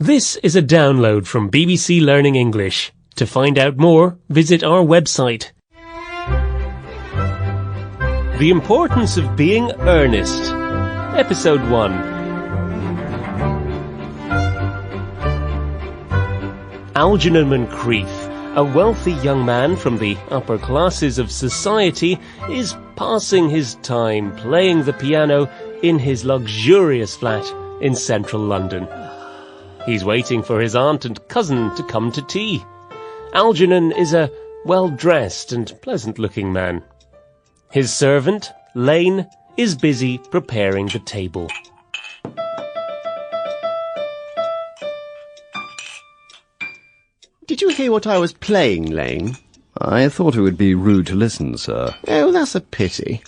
This is a download from BBC Learning English. To find out more, visit our website. The Importance of Being Earnest. Episode 1. Algernon Moncrief, a wealthy young man from the upper classes of society, is passing his time playing the piano in his luxurious flat in central London. He's waiting for his aunt and cousin to come to tea. Algernon is a well-dressed and pleasant-looking man. His servant, Lane, is busy preparing the table. Did you hear what I was playing, Lane? I thought it would be rude to listen, sir. Oh, that's a pity.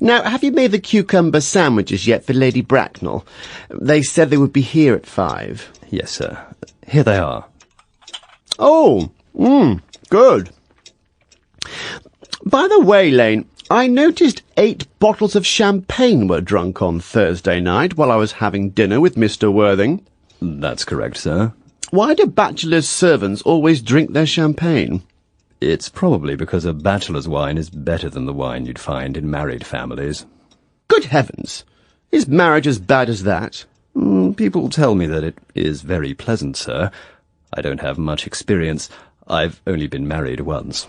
Now, have you made the cucumber sandwiches yet for Lady Bracknell? They said they would be here at 5. Yes, sir. Here they are. Oh, good. By the way, Lane, I noticed 8 bottles of champagne were drunk on Thursday night while I was having dinner with Mr. Worthing. That's correct, sir. Why do bachelors' servants always drink their champagne? It's probably because a bachelor's wine is better than the wine you'd find in married families. Good heavens! Is marriage as bad as that? People tell me that it is very pleasant, sir. I don't have much experience. I've only been married once.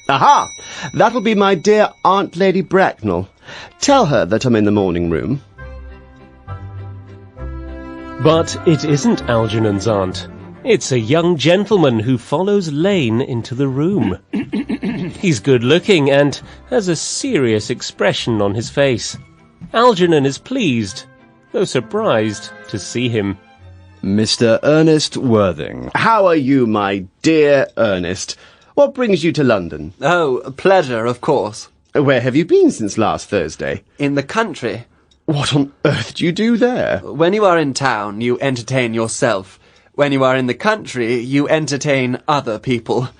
Aha! That'll be my dear Aunt Lady Bracknell. Tell her that I'm in the morning room. But it isn't Algernon's aunt. It's a young gentleman who follows Lane into the room. He's good-looking and has a serious expression on his face. Algernon is pleased, though surprised, to see him. Mr. Ernest Worthing. How are you, my dear Ernest? What brings you to London? Oh, a pleasure, of course. Where have you been since last Thursday? In the country. What on earth do you do there? When you are in town, you entertain yourself. When you are in the country, you entertain other people.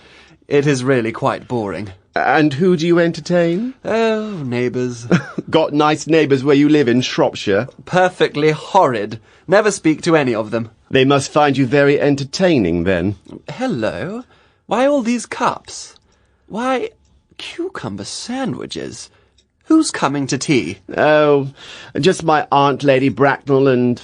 It is really quite boring. And who do you entertain? Oh, neighbours. Got nice neighbours where you live in Shropshire? Perfectly horrid. Never speak to any of them. They must find you very entertaining, then. Hello? Why all these cups? Why, cucumber sandwiches? Who's coming to tea? Oh, just my Aunt Lady Bracknell and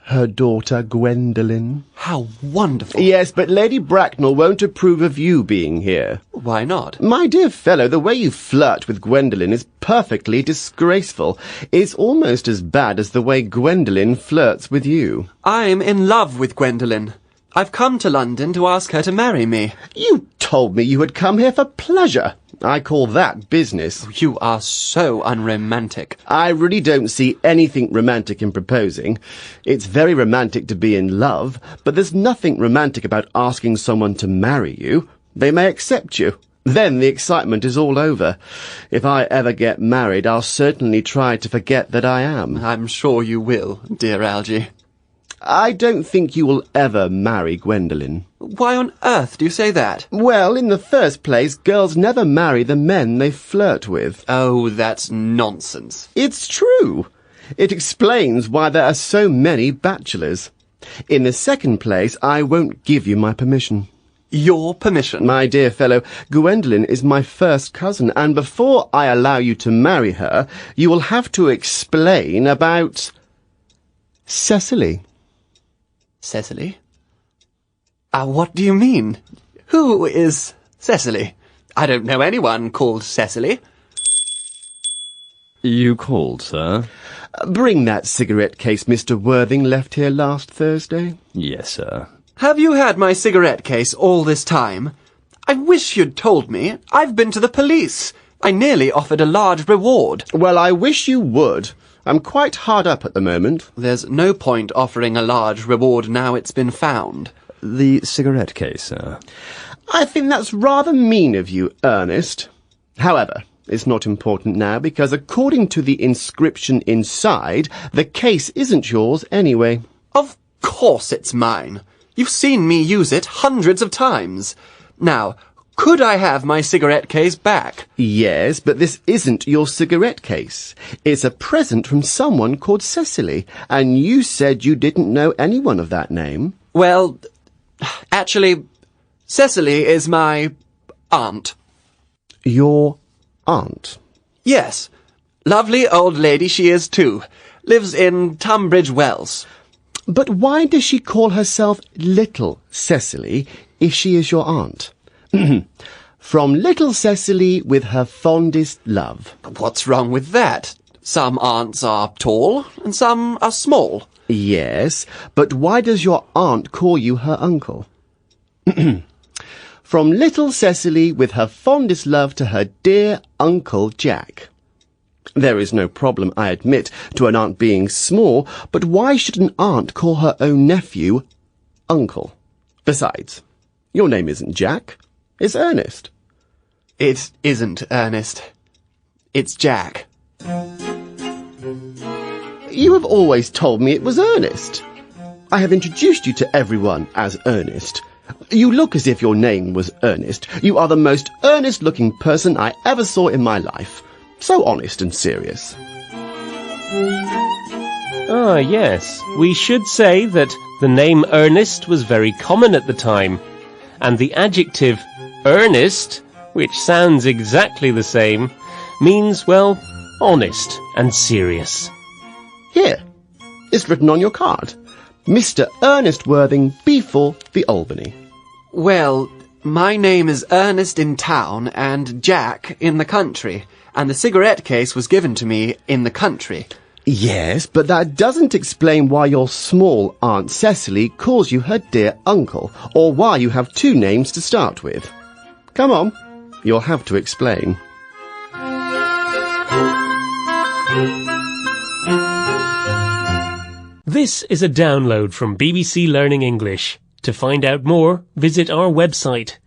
her daughter Gwendolen. How wonderful. Yes, but Lady Bracknell won't approve of you being here. Why not? My dear fellow, the way you flirt with Gwendolen is perfectly disgraceful. It's almost as bad as the way Gwendolen flirts with you. I'm in love with Gwendolen. I've come to London to ask her to marry me. You told me you had come here for pleasure. I call that business. You are so unromantic. I really don't see anything romantic in proposing. It's very romantic to be in love, but there's nothing romantic about asking someone to marry you. They may accept you. Then the excitement is all over. If I ever get married, I'll certainly try to forget that I am. I'm sure you will, dear Algy. I don't think you will ever marry Gwendolen. Why on earth do you say that? Well, in the first place, girls never marry the men they flirt with. Oh, that's nonsense. It's true. It explains why there are so many bachelors. In the second place, I won't give you my permission. Your permission? My dear fellow, Gwendolen is my first cousin, and before I allow you to marry her, you will have to explain about Cecily. Cecily? What do you mean? Who is Cecily? I don't know anyone called Cecily. You called, sir? Bring that cigarette case Mr. Worthing left here last Thursday. Yes, sir. Have you had my cigarette case all this time? I wish you'd told me. I've been to the police. I nearly offered a large reward. Well, I wish you would. I'm quite hard up at the moment. There's no point offering a large reward now it's been found. The cigarette case, sir. I think that's rather mean of you, Ernest. However, it's not important now because according to the inscription inside, the case isn't yours anyway. Of course it's mine. You've seen me use it hundreds of times. Now, Could I have my cigarette case back? Yes, but this isn't your cigarette case. It's a present from someone called Cecily, and you said you didn't know anyone of that name. Well, actually, Cecily is my aunt. Your aunt? Yes. Lovely old lady she is too. Lives in Tunbridge Wells. But why does she call herself Little Cecily if she is your aunt? From little Cecily with her fondest love. What's wrong with that? Some aunts are tall and some are small. Yes, but why does your aunt call you her uncle? From little Cecily with her fondest love to her dear Uncle Jack. There is no problem, I admit, to an aunt being small, but why should an aunt call her own nephew uncle? Besides, your name isn't Jack. It's Ernest. It isn't Ernest. It's Jack. You have always told me it was Ernest. I have introduced you to everyone as Ernest. You look as if your name was Ernest. You are the most earnest-looking person I ever saw in my life. So honest and serious. Ah, yes. We should say that the name Ernest was very common at the time, and the adjective earnest, which sounds exactly the same, means, well, honest and serious. Here, it's written on your card. Mr. Ernest Worthing, B4, the Albany. Well, my name is Ernest in town and Jack in the country, and the cigarette case was given to me in the country. Yes, but that doesn't explain why your small Aunt Cecily calls you her dear uncle, or why you have two names to start with. Come on, you'll have to explain. This is a download from BBC Learning English. To find out more, visit our website.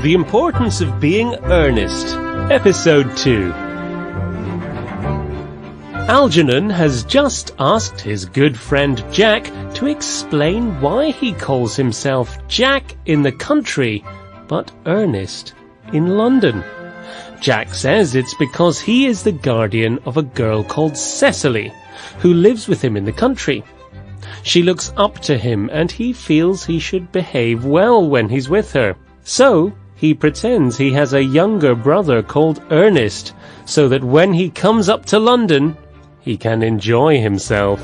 The Importance of Being Earnest, Episode 2. Algernon has just asked his good friend Jack to explain why he calls himself Jack in the country, but Ernest in London. Jack says it's because he is the guardian of a girl called Cecily, who lives with him in the country. She looks up to him and he feels he should behave well when he's with her. So he pretends he has a younger brother called Ernest, so that when he comes up to London, he can enjoy himself.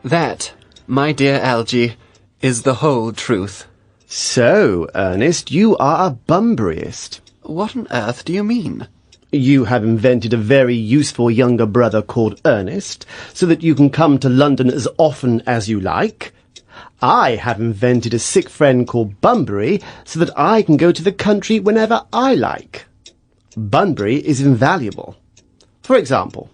That, my dear Algy, is the whole truth. So, Ernest, you are a Bunburyist. What on earth do you mean? You have invented a very useful younger brother called Ernest, so that you can come to London as often as you like. I have invented a sick friend called Bunbury, so that I can go to the country whenever I like. Bunbury is invaluable. For example,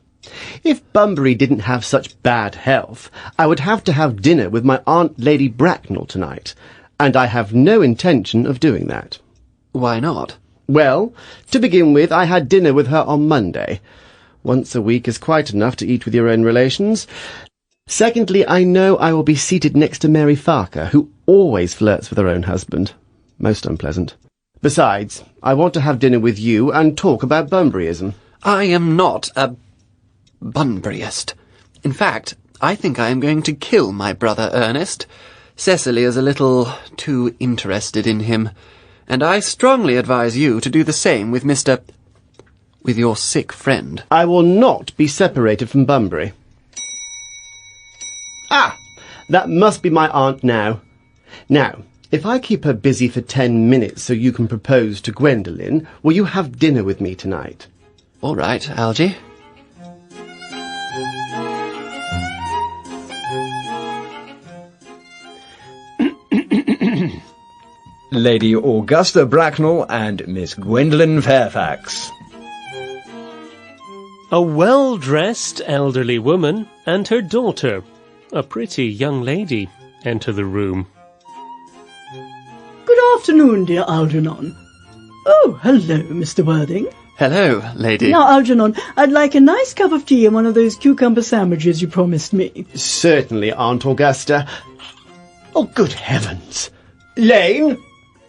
if Bunbury didn't have such bad health, I would have to have dinner with my Aunt Lady Bracknell tonight, and I have no intention of doing that. Why not? Well, to begin with, I had dinner with her on Monday. Once a week is quite enough to eat with your own relations. Secondly, I know I will be seated next to Mary Farker, who always flirts with her own husband. Most unpleasant. Besides, I want to have dinner with you and talk about Bunburyism. I am not a Bunburyist. In fact, I think I am going to kill my brother Ernest. Cecily is a little too interested in him, and I strongly advise you to do the same with with your sick friend. I will not be separated from Bunbury. Ah! That must be my aunt now. Now, if I keep her busy for 10 minutes so you can propose to Gwendolen, will you have dinner with me tonight? All right, Algy. Lady Augusta Bracknell and Miss Gwendolen Fairfax. A well-dressed elderly woman and her daughter, a pretty young lady, enter the room. Good afternoon, dear Algernon. Oh, hello, Mr. Worthing. Hello, lady. Now, Algernon, I'd like a nice cup of tea and one of those cucumber sandwiches you promised me. Certainly, Aunt Augusta. Oh, good heavens. Lane,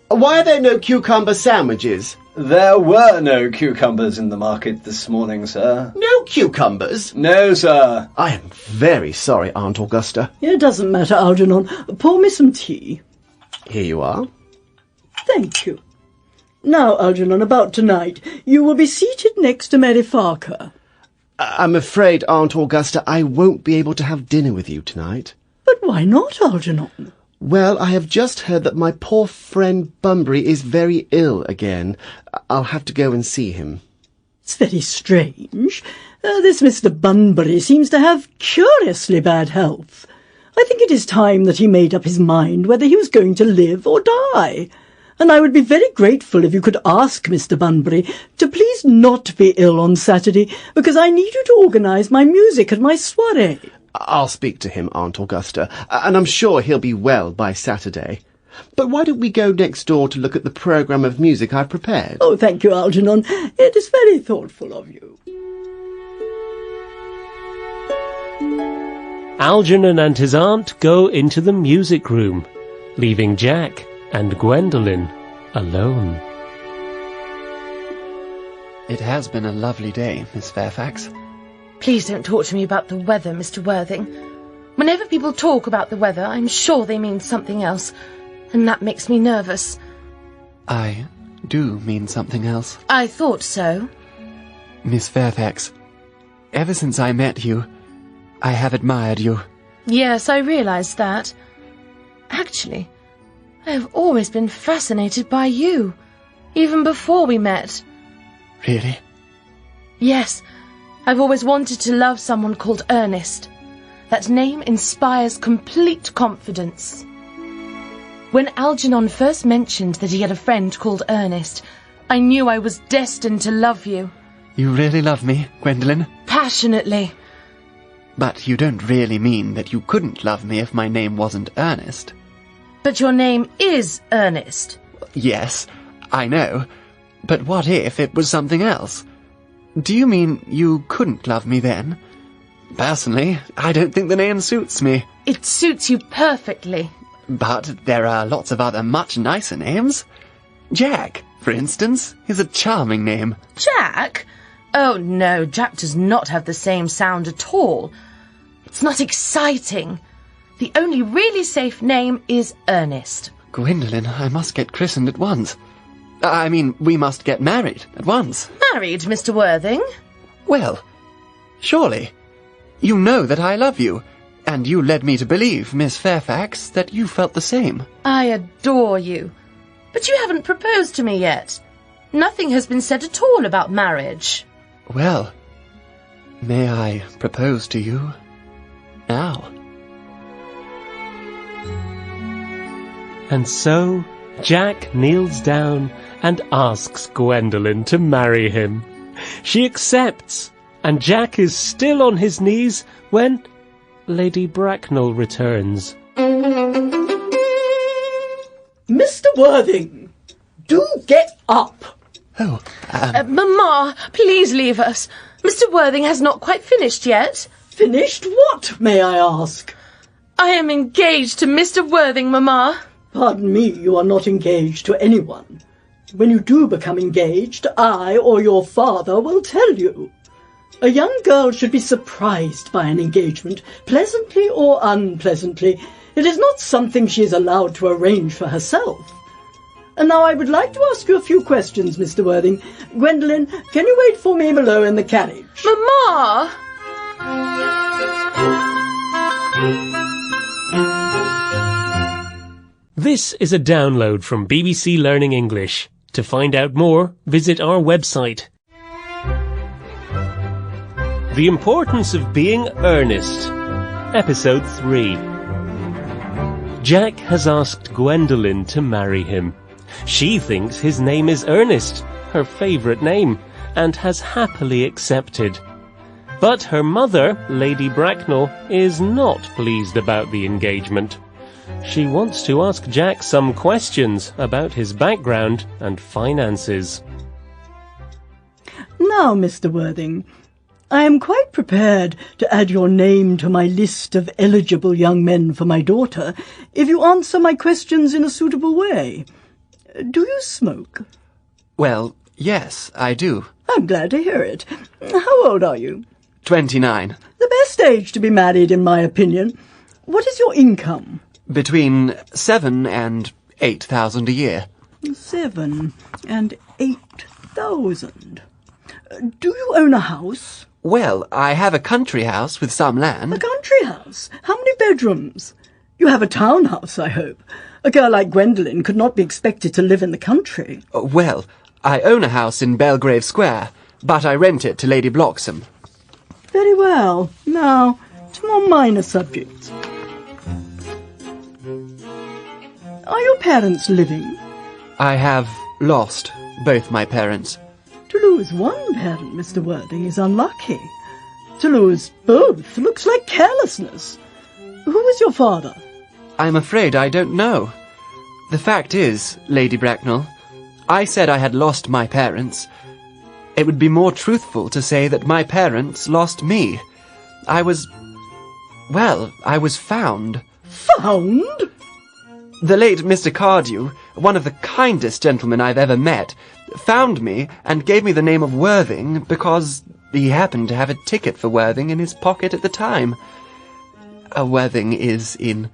why are there no cucumber sandwiches? There were no cucumbers in the market this morning, sir. No cucumbers? No, sir. I am very sorry, Aunt Augusta. It doesn't matter, Algernon. Pour me some tea. Here you are. Thank you. Now, Algernon, about tonight. You will be seated next to Mary Farker. I'm afraid, Aunt Augusta, I won't be able to have dinner with you tonight. But why not, Algernon? Well, I have just heard that my poor friend Bunbury is very ill again. I'll have to go and see him. It's very strange. This Mr. Bunbury seems to have curiously bad health. I think it is time that he made up his mind whether he was going to live or die. And I would be very grateful if you could ask Mr. Bunbury to please not be ill on Saturday, because I need you to organise my music at my soirée. I'll speak to him, Aunt Augusta, and I'm sure he'll be well by Saturday. But why don't we go next door to look at the programme of music I've prepared? Oh, thank you, Algernon. It is very thoughtful of you. Algernon and his aunt go into the music room, leaving Jack and Gwendolen alone. It has been a lovely day, Miss Fairfax. Please don't talk to me about the weather, Mr. Worthing. Whenever people talk about the weather, I'm sure they mean something else, and that makes me nervous. I do mean something else. I thought so. Miss Fairfax, ever since I met you, I have admired you. Yes, I realised that. Actually, I have always been fascinated by you, even before we met. Really? Yes, I've always wanted to love someone called Ernest. That name inspires complete confidence. When Algernon first mentioned that he had a friend called Ernest, I knew I was destined to love you. You really love me, Gwendolen? Passionately. But you don't really mean that you couldn't love me if my name wasn't Ernest. But your name is Ernest. Yes, I know. But what if it was something else? Do you mean you couldn't love me then? Personally, I don't think the name suits me. It suits you perfectly. But there are lots of other much nicer names. Jack, for instance, is a charming name. Jack? Oh no, Jack does not have the same sound at all. It's not exciting. The only really safe name is Ernest. Gwendolen, I must get christened at once. I mean, we must get married at once. Married, Mr. Worthing? Well, surely. You know that I love you, and you led me to believe, Miss Fairfax, that you felt the same. I adore you. But you haven't proposed to me yet. Nothing has been said at all about marriage. Well, may I propose to you now? And so Jack kneels down and asks Gwendolen to marry him. She accepts, and Jack is still on his knees when Lady Bracknell returns. Mr. Worthing, do get up. Oh, Mamma, please leave us. Mr. Worthing has not quite finished yet. Finished what, may I ask? I am engaged to Mr. Worthing, Mamma. Pardon me, you are not engaged to anyone. When you do become engaged, I or your father will tell you. A young girl should be surprised by an engagement, pleasantly or unpleasantly. It is not something she is allowed to arrange for herself. And now I would like to ask you a few questions, Mr. Worthing. Gwendolen, can you wait for me below in the carriage? Mamma! This is a download from BBC Learning English. To find out more, visit our website. The Importance of Being Earnest, Episode 3. Jack has asked Gwendolen to marry him. She thinks his name is Ernest, her favourite name, and has happily accepted. But her mother, Lady Bracknell, is not pleased about the engagement. She wants to ask Jack some questions about his background and finances. Now, Mr. Worthing, I am quite prepared to add your name to my list of eligible young men for my daughter if you answer my questions in a suitable way. Do you smoke? Well, yes, I do. I'm glad to hear it. How old are you? 29. The best age to be married, in my opinion. What is your income? Between 7 and 8,000 a year. 7 and 8,000. Do you own a house? Well, I have a country house with some land. A country house? How many bedrooms? You have a townhouse, I hope. A girl like Gwendolen could not be expected to live in the country. Well, I own a house in Belgrave Square, but I rent it to Lady Bloxham. Very well. Now, to more minor subjects. Are your parents living? I have lost both my parents. To lose one parent, Mr. Worthing, is unlucky. To lose both looks like carelessness. Who was your father? I'm afraid I don't know. The fact is, Lady Bracknell, I said I had lost my parents. It would be more truthful to say that my parents lost me. I was found. Found? The late Mr. Cardew, one of the kindest gentlemen I've ever met, found me and gave me the name of Worthing because he happened to have a ticket for Worthing in his pocket at the time. Worthing is in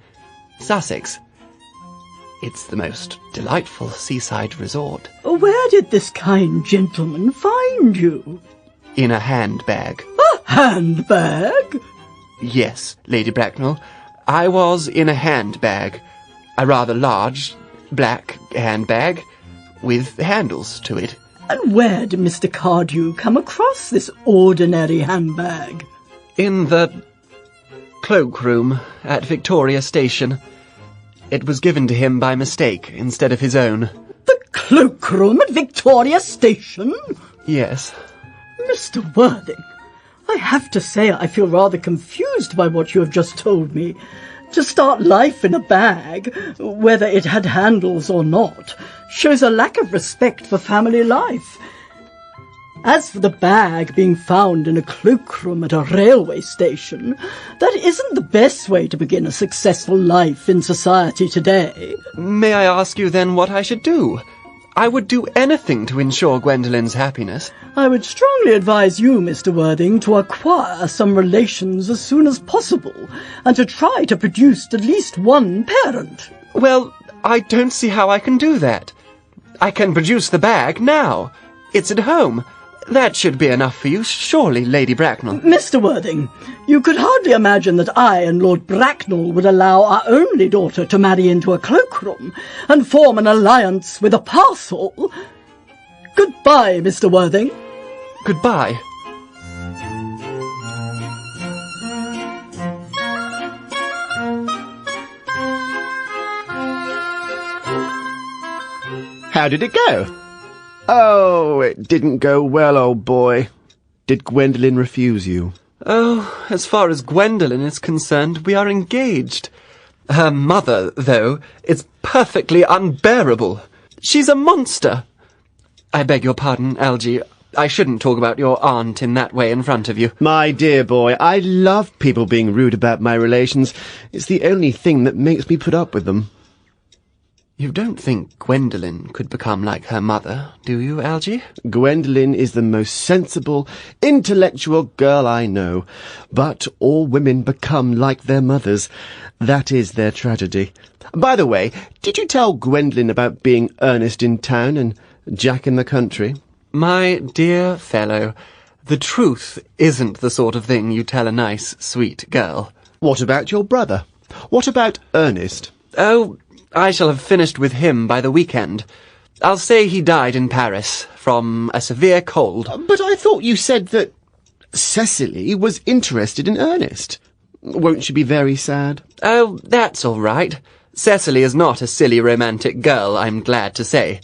Sussex. It's the most delightful seaside resort. Where did this kind gentleman find you? In a handbag. A handbag? Yes, Lady Bracknell. I was in a handbag. A rather large, black handbag with handles to it. And where did Mr. Cardew come across this ordinary handbag? In the cloakroom at Victoria Station. It was given to him by mistake instead of his own. The cloakroom at Victoria Station? Yes. Mr. Worthing, I have to say I feel rather confused by what you have just told me. To start life in a bag, whether it had handles or not, shows a lack of respect for family life. As for the bag being found in a cloakroom at a railway station, that isn't the best way to begin a successful life in society today. May I ask you then what I should do? I would do anything to ensure Gwendolen's happiness. I would strongly advise you, Mr. Worthing, to acquire some relations as soon as possible, and to try to produce at least one parent. Well, I don't see how I can do that. I can produce the bag now. It's at home. That should be enough for you, surely, Lady Bracknell. Mr. Worthing, you could hardly imagine that I and Lord Bracknell would allow our only daughter to marry into a cloakroom and form an alliance with a parcel. Goodbye, Mr. Worthing. Goodbye. How did it go? Oh, it didn't go well, old boy. Did Gwendolen refuse you? Oh, as far as Gwendolen is concerned, we are engaged. Her mother, though, is perfectly unbearable. She's a monster. I beg your pardon, Algy. I shouldn't talk about your aunt in that way in front of you. My dear boy, I love people being rude about my relations. It's the only thing that makes me put up with them. You don't think Gwendolen could become like her mother, do you, Algy? Gwendolen is the most sensible, intellectual girl I know. But all women become like their mothers. That is their tragedy. By the way, did you tell Gwendolen about being Ernest in town and Jack in the country? My dear fellow, the truth isn't the sort of thing you tell a nice, sweet girl. What about your brother? What about Ernest? Oh, I shall have finished with him by the weekend. I'll say he died in Paris from a severe cold. But I thought you said that Cecily was interested in Ernest. Won't she be very sad? Oh, that's all right. Cecily is not a silly romantic girl, I'm glad to say.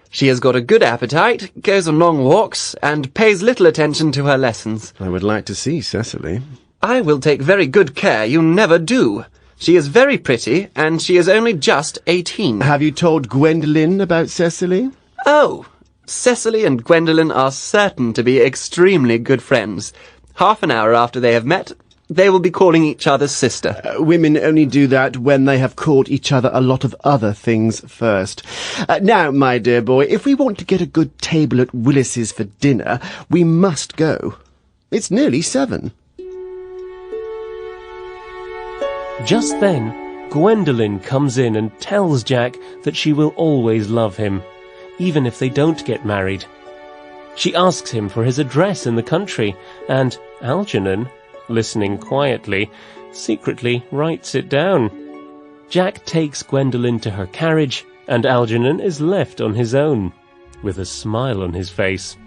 She has got a good appetite, goes on long walks, and pays little attention to her lessons. I would like to see Cecily. I will take very good care you never do. She is very pretty, and she is only just 18. Have you told Gwendolen about Cecily? Oh, Cecily and Gwendolen are certain to be extremely good friends. Half an hour after they have met, they will be calling each other sister. Women only do that when they have called each other a lot of other things first. Now, my dear boy, if we want to get a good table at Willis's for dinner, we must go. It's nearly 7. Just then, Gwendolen comes in and tells Jack that she will always love him, even if they don't get married. She asks him for his address in the country, and Algernon, listening quietly, secretly writes it down. Jack takes Gwendolen to her carriage, and Algernon is left on his own, with a smile on his face.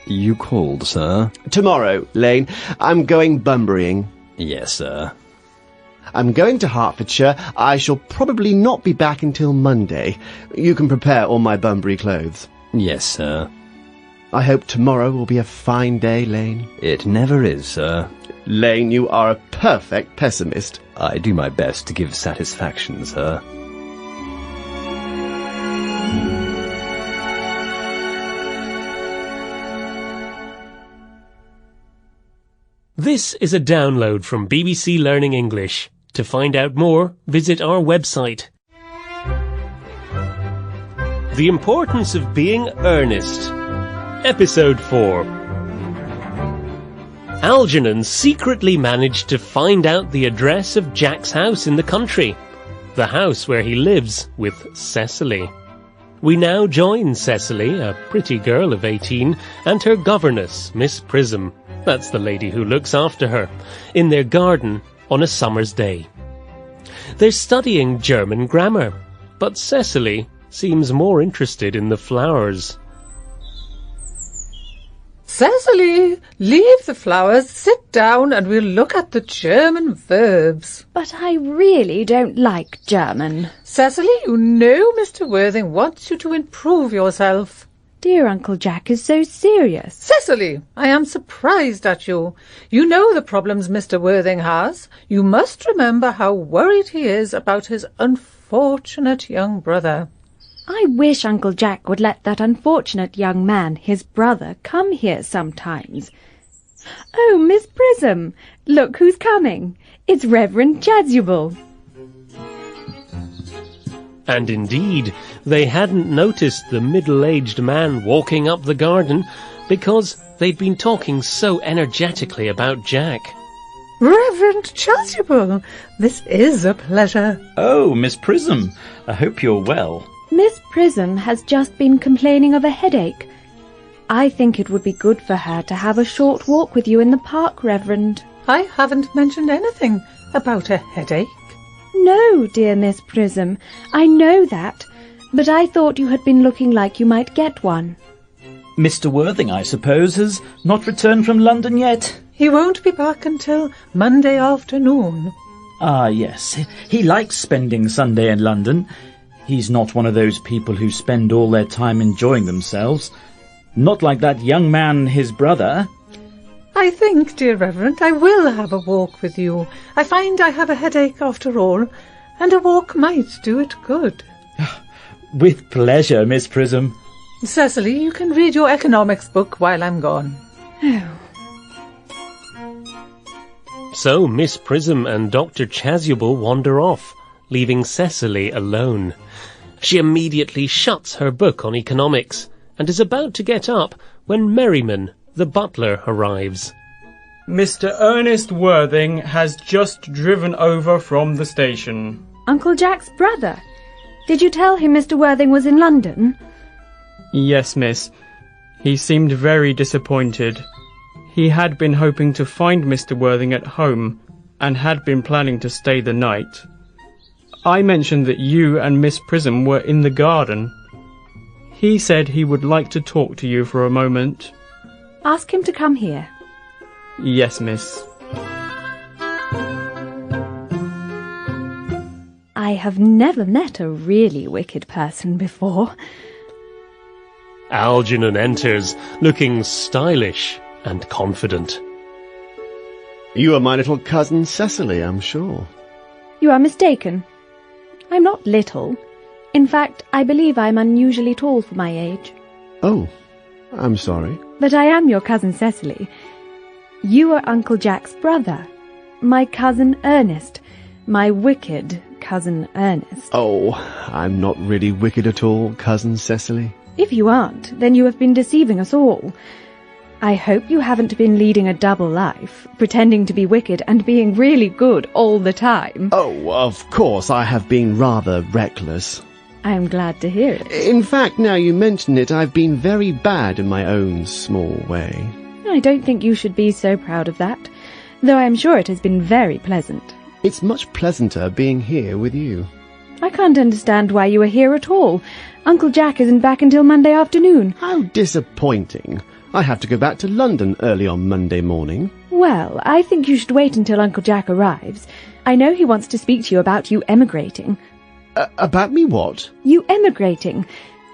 You called, sir? Tomorrow, Lane. I'm going Bunburying. Yes, sir. I'm going to Hertfordshire. I shall probably not be back until Monday. You can prepare all my Bunbury clothes. Yes, sir. I hope tomorrow will be a fine day, Lane. It never is, sir. Lane, you are a perfect pessimist. I do my best to give satisfaction, sir. This is a download from BBC Learning English. To find out more, visit our website. The Importance of Being Earnest. Episode 4. Algernon secretly managed to find out the address of Jack's house in the country, the house where he lives with Cecily. We now join Cecily, a pretty girl of 18, and her governess, Miss Prism, that's the lady who looks after her, in their garden on a summer's day. They're studying German grammar, but Cecily seems more interested in the flowers. Cecily, leave the flowers, sit down, and we'll look at the German verbs. But I really don't like German. Cecily, you know Mr. Worthing wants you to improve yourself. Dear Uncle Jack is so serious. Cecily, I am surprised at you. You know the problems Mr. Worthing has. You must remember how worried he is about his unfortunate young brother. I wish Uncle Jack would let that unfortunate young man, his brother, come here sometimes. Oh, Miss Prism, look who's coming. It's Reverend Chasuble. And indeed, they hadn't noticed the middle-aged man walking up the garden because they'd been talking so energetically about Jack. Reverend Chasuble, this is a pleasure. Oh, Miss Prism, I hope you're well. Miss Prism has just been complaining of a headache. I think it would be good for her to have a short walk with you in the park, Reverend. I haven't mentioned anything about a headache. No, dear Miss Prism, I know that, but I thought you had been looking like you might get one. Mr. Worthing, I suppose, has not returned from London yet? He won't be back until Monday afternoon. Ah, yes. He likes spending Sunday in London. He's not one of those people who spend all their time enjoying themselves. Not like that young man, his brother. I think, dear Reverend, I will have a walk with you. I find I have a headache after all, and a walk might do it good. With pleasure, Miss Prism. Cecily, you can read your economics book while I'm gone. So Miss Prism and Dr. Chasuble wander off, leaving Cecily alone. She immediately shuts her book on economics and is about to get up when Merriman, the butler, arrives. Mr. Ernest Worthing has just driven over from the station. Uncle Jack's brother? Did you tell him Mr. Worthing was in London? Yes, miss. He seemed very disappointed. He had been hoping to find Mr. Worthing at home and had been planning to stay the night. I mentioned that you and Miss Prism were in the garden. He said he would like to talk to you for a moment. Ask him to come here. Yes, miss. I have never met a really wicked person before. Algernon enters, looking stylish and confident. You are my little cousin Cecily, I'm sure. You are mistaken. I'm not little. In fact, I believe I'm unusually tall for my age. Oh, I'm sorry. but I am your cousin Cecily. You are Uncle Jack's brother, my cousin Ernest, my wicked cousin Ernest. Oh, I'm not really wicked at all, cousin Cecily. If you aren't, then you have been deceiving us all. I hope you haven't been leading a double life, pretending to be wicked and being really good all the time. Oh, of course, I have been rather reckless. I am glad to hear it. In fact, now you mention it, I've been very bad in my own small way. I don't think you should be so proud of that, though I am sure it has been very pleasant. It's much pleasanter being here with you. I can't understand why you are here at all. Uncle Jack isn't back until Monday afternoon. How disappointing. I have to go back to London early on Monday morning. Well, I think you should wait until Uncle Jack arrives. I know he wants to speak to you about you emigrating. About me what? You emigrating.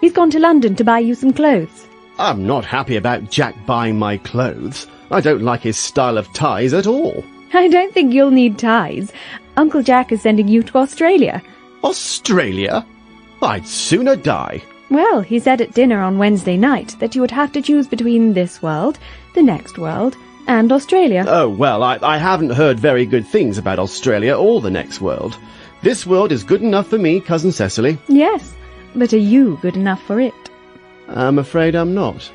He's gone to London to buy you some clothes. I'm not happy about Jack buying my clothes. I don't like his style of ties at all. I don't think you'll need ties. Uncle Jack is sending you to Australia. Australia? I'd sooner die. Well, he said at dinner on Wednesday night that you would have to choose between this world, the next world, and Australia. Oh, well, I haven't heard very good things about Australia or the next world. This world is good enough for me, cousin Cecily. Yes, but are you good enough for it? I'm afraid I'm not.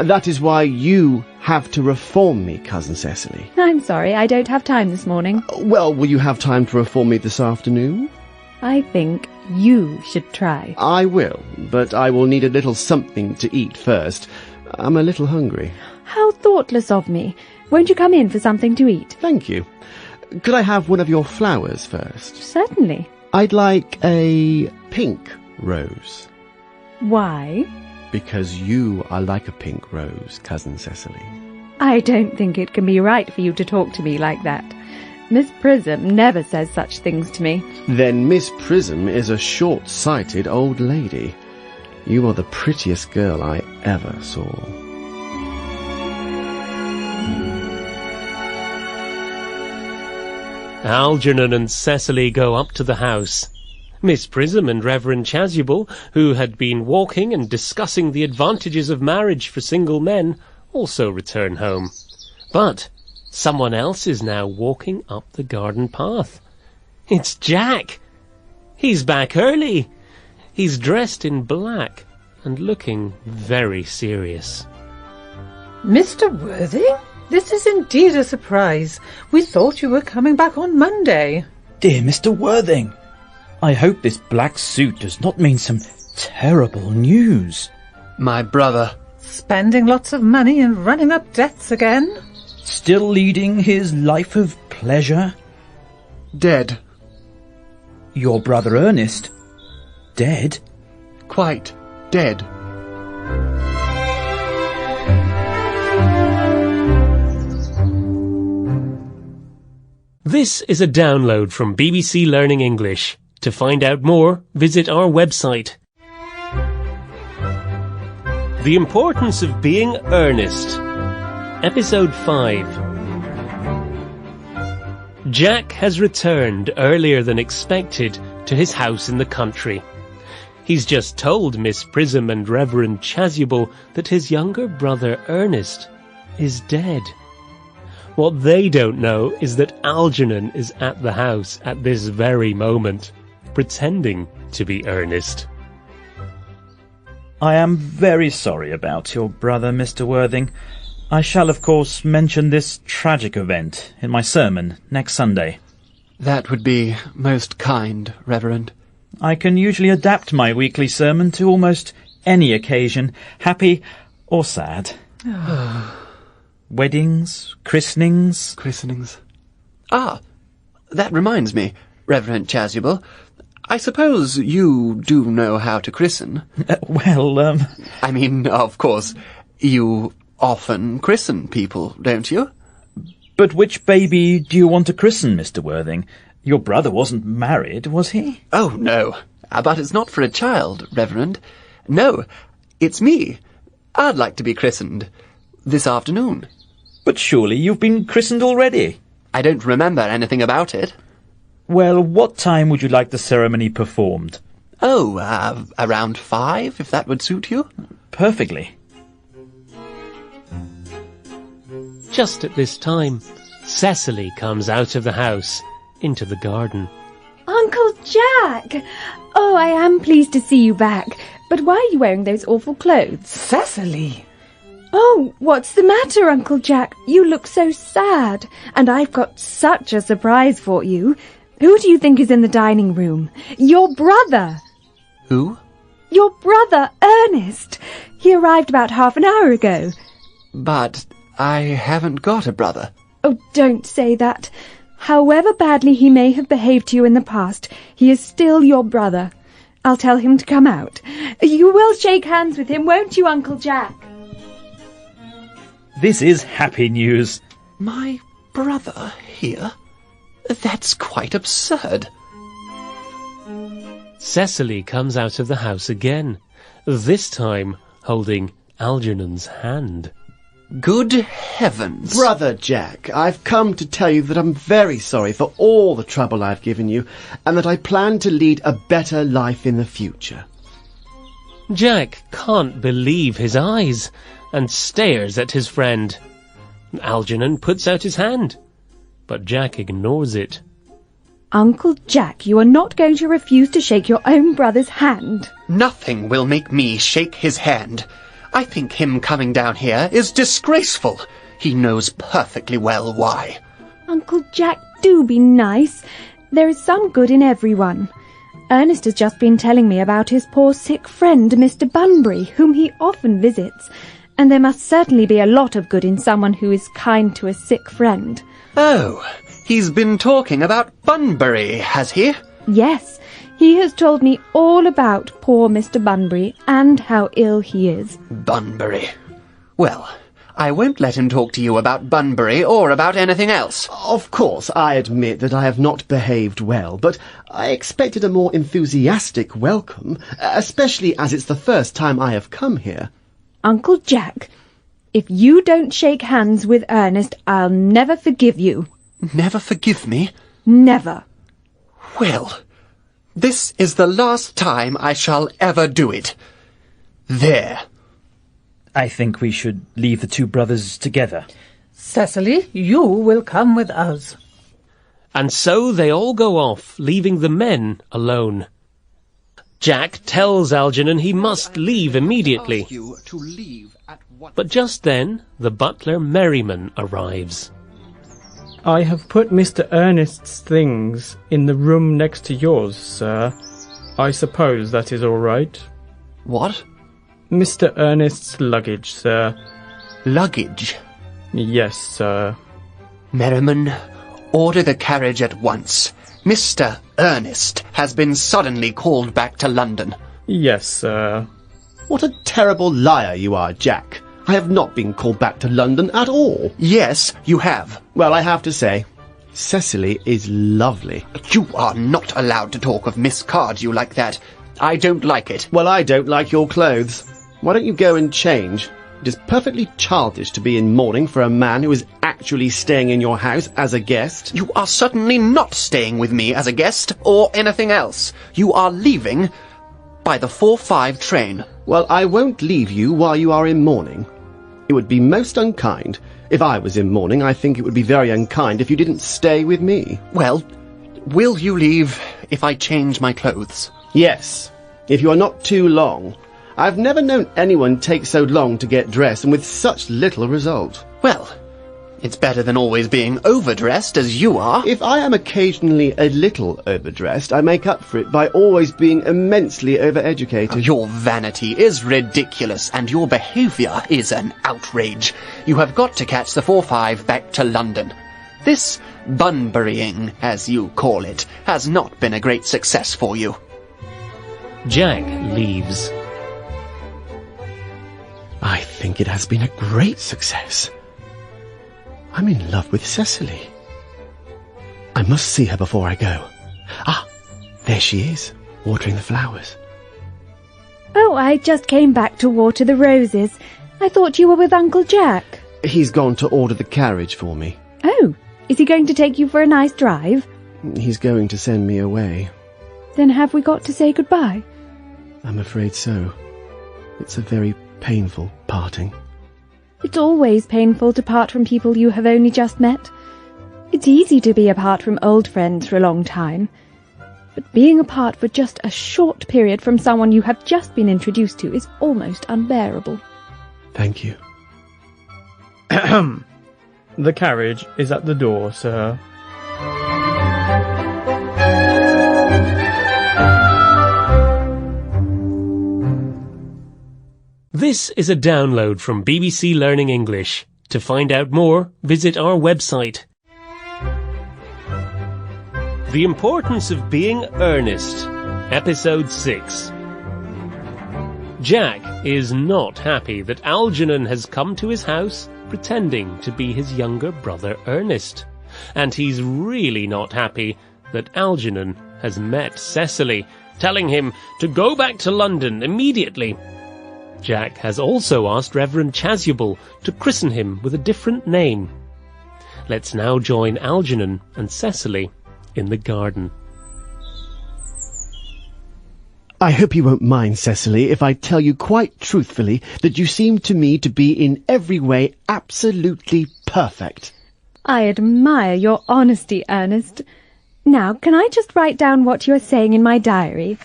That is why you have to reform me, cousin Cecily. I'm sorry, I don't have time this morning. Well, will you have time to reform me this afternoon? I think you should try. I will, but I will need a little something to eat first. I'm a little hungry. How thoughtless of me. Won't you come in for something to eat? Thank you. Could I have one of your flowers first? Certainly. I'd like a pink rose. Why? Because you are like a pink rose, cousin Cecily. I don't think it can be right for you to talk to me like that. Miss Prism never says such things to me. Then Miss Prism is a short-sighted old lady. You are the prettiest girl I ever saw. Algernon and Cecily go up to the house. Miss Prism and Reverend Chasuble, who had been walking and discussing the advantages of marriage for single men, also return home. But someone else is now walking up the garden path. It's Jack. He's back early. He's dressed in black and looking very serious. Mr. Worthing? This is indeed a surprise. We thought you were coming back on Monday. Dear Mr. Worthing, I hope this black suit does not mean some terrible news. My brother. Spending lots of money and running up debts again? Still leading his life of pleasure? Dead. Your brother Ernest? Dead? Quite dead. This is a download from BBC Learning English. To find out more, visit our website. The Importance of Being Earnest. Episode 5. Jack has returned earlier than expected to his house in the country. He's just told Miss Prism and Reverend Chasuble that his younger brother Ernest is dead. What they don't know is that Algernon is at the house at this very moment, pretending to be Ernest. I am very sorry about your brother, Mr. Worthing. I shall, of course, mention this tragic event in my sermon next Sunday. That would be most kind, Reverend. I can usually adapt my weekly sermon to almost any occasion, happy or sad. Weddings, christenings. Ah, that reminds me, Reverend Chasuble. I suppose you do know how to christen. I mean, of course, you often christen people, don't you? But which baby do you want to christen, Mr. Worthing? Your brother wasn't married, was he? Oh, no. But it's not for a child, Reverend. No, it's me. I'd like to be christened. This afternoon. But surely you've been christened already. I don't remember anything about it. Well, what time would you like the ceremony performed? Oh, around 5, if that would suit you. Perfectly. Just at this time, Cecily comes out of the house into the garden. Uncle Jack! Oh, I am pleased to see you back. But why are you wearing those awful clothes? Cecily! Oh, what's the matter, Uncle Jack? You look so sad. And I've got such a surprise for you. Who do you think is in the dining room? Your brother! Who? Your brother, Ernest. He arrived about half an hour ago. But I haven't got a brother. Oh, don't say that. However badly he may have behaved to you in the past, he is still your brother. I'll tell him to come out. You will shake hands with him, won't you, Uncle Jack? This is happy news. My brother here? That's quite absurd. Cecily comes out of the house again, this time holding Algernon's hand. Good heavens. Brother Jack, I've come to tell you that I'm very sorry for all the trouble I've given you, and that I plan to lead a better life in the future. Jack can't believe his eyes and stares at his friend. Algernon puts out his hand, but Jack ignores it. Uncle Jack, you are not going to refuse to shake your own brother's hand. Nothing will make me shake his hand. I think him coming down here is disgraceful. He knows perfectly well why. Uncle Jack, do be nice. There is some good in everyone. Ernest has just been telling me about his poor sick friend, Mr. Bunbury, whom he often visits, and there must certainly be a lot of good in someone who is kind to a sick friend. Oh, he's been talking about Bunbury, has he? Yes, he has told me all about poor Mr. Bunbury and how ill he is. Bunbury. Well, I won't let him talk to you about Bunbury or about anything else. Of course, I admit that I have not behaved well, but I expected a more enthusiastic welcome, especially as it's the first time I have come here. Uncle Jack, if you don't shake hands with Ernest, I'll never forgive you. Never forgive me? Never. Well, this is the last time I shall ever do it. There. I think we should leave the two brothers together. Cecily, you will come with us. And so they all go off, leaving the men alone. Jack tells Algernon he must leave immediately. But just then, the butler Merriman arrives. I have put Mr. Ernest's things in the room next to yours, sir. I suppose that is all right. What? Mr. Ernest's luggage, sir. Luggage? Yes, sir. Merriman, order the carriage at once. Mr. Ernest has been suddenly called back to London. Yes, sir. What a terrible liar you are, Jack. I have not been called back to London at all. Yes, you have. Well, I have to say, Cecily is lovely. You are not allowed to talk of Miss Cardew like that. I don't like it. Well, I don't like your clothes. Why don't you go and change? It is perfectly childish to be in mourning for a man who is actually staying in your house as a guest. You are certainly not staying with me as a guest, or anything else. You are leaving by the 4:05 train. Well, I won't leave you while you are in mourning. It would be most unkind. If I was in mourning, I think it would be very unkind if you didn't stay with me. Well, will you leave if I change my clothes? Yes, if you are not too long. I've never known anyone take so long to get dressed and with such little result. Well, it's better than always being overdressed as you are. If I am occasionally a little overdressed, I make up for it by always being immensely overeducated. Your vanity is ridiculous, and your behaviour is an outrage. You have got to catch the 4:05 back to London. This Bunburying, as you call it, has not been a great success for you. Jack leaves. I think it has been a great success. I'm in love with Cecily. I must see her before I go. Ah, there she is, watering the flowers. Oh, I just came back to water the roses. I thought you were with Uncle Jack. He's gone to order the carriage for me. Oh, is he going to take you for a nice drive? He's going to send me away. Then have we got to say goodbye? I'm afraid so. It's a very painful parting. It's always painful to part from people you have only just met. It's easy to be apart from old friends for a long time. But being apart for just a short period from someone you have just been introduced to is almost unbearable. Thank you. The carriage is at the door, sir. This is a download from BBC Learning English. To find out more, visit our website. The Importance of Being Earnest, Episode 6. Jack is not happy that Algernon has come to his house pretending to be his younger brother Ernest. And he's really not happy that Algernon has met Cecily, telling him to go back to London immediately. Jack has also asked Reverend Chasuble to christen him with a different name. Let's now join Algernon and Cecily in the garden. I hope you won't mind, Cecily, if I tell you quite truthfully that you seem to me to be in every way absolutely perfect. I admire your honesty, Ernest. Now, can I just write down what you are saying in my diary?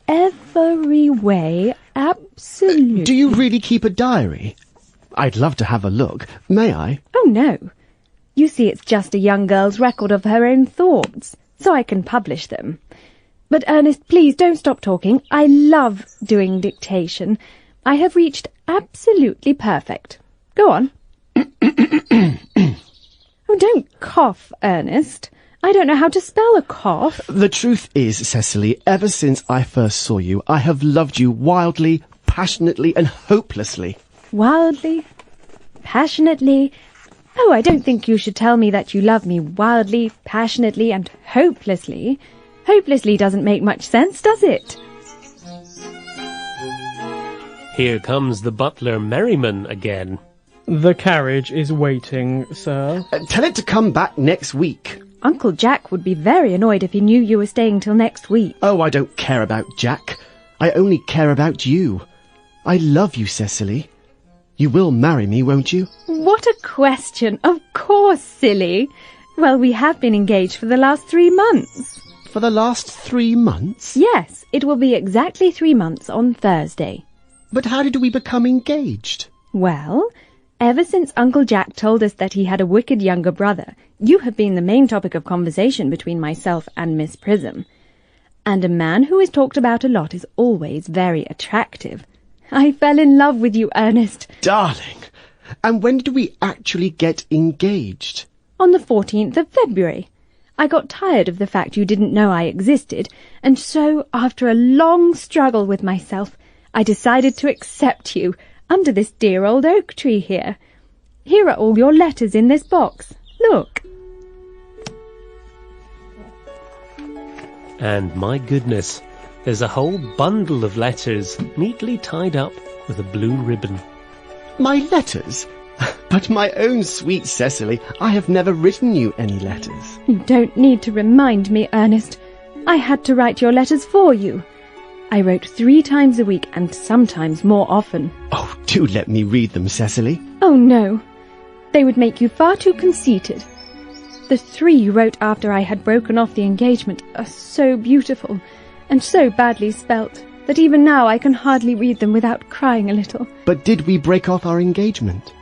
Every way, absolutely. Do you really keep a diary? I'd love to have a look. May I? Oh, no. You see, it's just a young girl's record of her own thoughts, so I can publish them. But, Ernest, please don't stop talking. I love doing dictation. I have reached absolutely perfect. Go on. Oh, don't cough, Ernest. I don't know how to spell a cough. The truth is, Cecily, ever since I first saw you, I have loved you wildly, passionately and hopelessly. Wildly? Passionately? Oh, I don't think you should tell me that you love me wildly, passionately and hopelessly. Hopelessly doesn't make much sense, does it? Here comes the butler Merriman again. The carriage is waiting, sir. Tell it to come back next week. Uncle Jack would be very annoyed if he knew you were staying till next week. Oh, I don't care about Jack. I only care about you. I love you, Cecily. You will marry me, won't you? What a question! Of course, silly. Well, we have been engaged for the last 3 months. For the last 3 months? Yes, it will be exactly 3 months on Thursday. But how did we become engaged? Well, ever since Uncle Jack told us that he had a wicked younger brother, you have been the main topic of conversation between myself and Miss Prism. And a man who is talked about a lot is always very attractive. I fell in love with you, Ernest. Darling! And when did we actually get engaged? On the 14th of February. I got tired of the fact you didn't know I existed, and so, after a long struggle with myself, I decided to accept you, under this dear old oak tree here. Here are all your letters in this box. Look. And my goodness, there's a whole bundle of letters neatly tied up with a blue ribbon. My letters? But my own sweet Cecily, I have never written you any letters. You don't need to remind me, Ernest. I had to write your letters for you. I wrote 3 times a week and sometimes more often. Oh, do let me read them, Cecily. Oh, no. They would make you far too conceited. The 3 you wrote after I had broken off the engagement are so beautiful and so badly spelt that even now I can hardly read them without crying a little. But did we break off our engagement?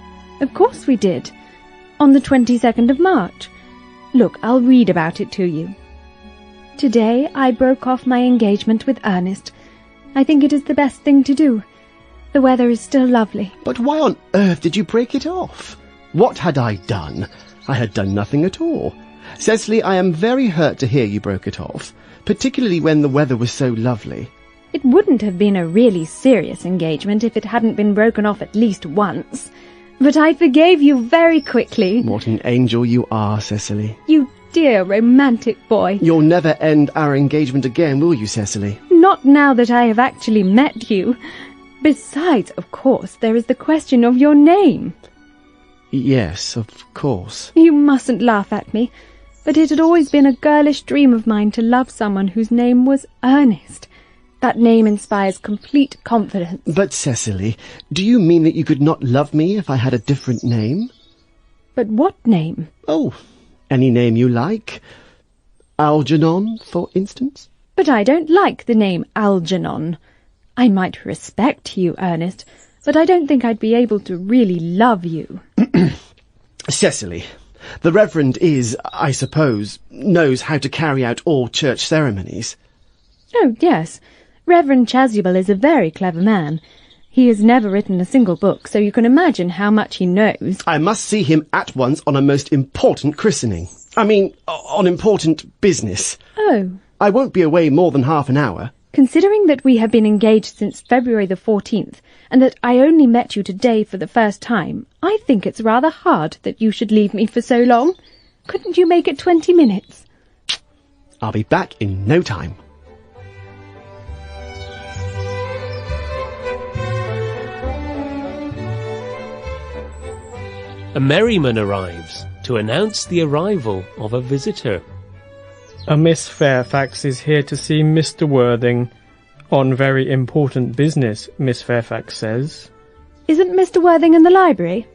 Of course we did. On the 22nd of March. Look, I'll read about it to you. Today I broke off my engagement with Ernest. I think it is the best thing to do. The weather is still lovely. But why on earth did you break it off? What had I done? I had done nothing at all. Cecily, I am very hurt to hear you broke it off, particularly when the weather was so lovely. It wouldn't have been a really serious engagement if it hadn't been broken off at least once. But I forgave you very quickly. What an angel you are, Cecily. You dear romantic boy. You'll never end our engagement again, will you, Cecily? Not now that I have actually met you. Besides, of course, there is the question of your name. Yes, of course. You mustn't laugh at me, but it had always been a girlish dream of mine to love someone whose name was Ernest. That name inspires complete confidence. But, Cecily, do you mean that you could not love me if I had a different name? But what name? Oh, any name you like. Algernon, for instance? But I don't like the name Algernon. I might respect you, Ernest, but I don't think I'd be able to really love you. Cecily, the Reverend is, I suppose, knows how to carry out all church ceremonies. Oh, yes. Reverend Chasuble is a very clever man. He has never written a single book, so you can imagine how much he knows. I must see him at once on a most important christening. I mean, on important business. Oh. I won't be away more than half an hour. Considering that we have been engaged since February the 14th, and that I only met you today for the first time, I think it's rather hard that you should leave me for so long. Couldn't you make it 20 minutes? I'll be back in no time. A merryman arrives to announce the arrival of a visitor. A Miss Fairfax is here to see Mr. Worthing. On very important business, Miss Fairfax says. Isn't Mr. Worthing in the library?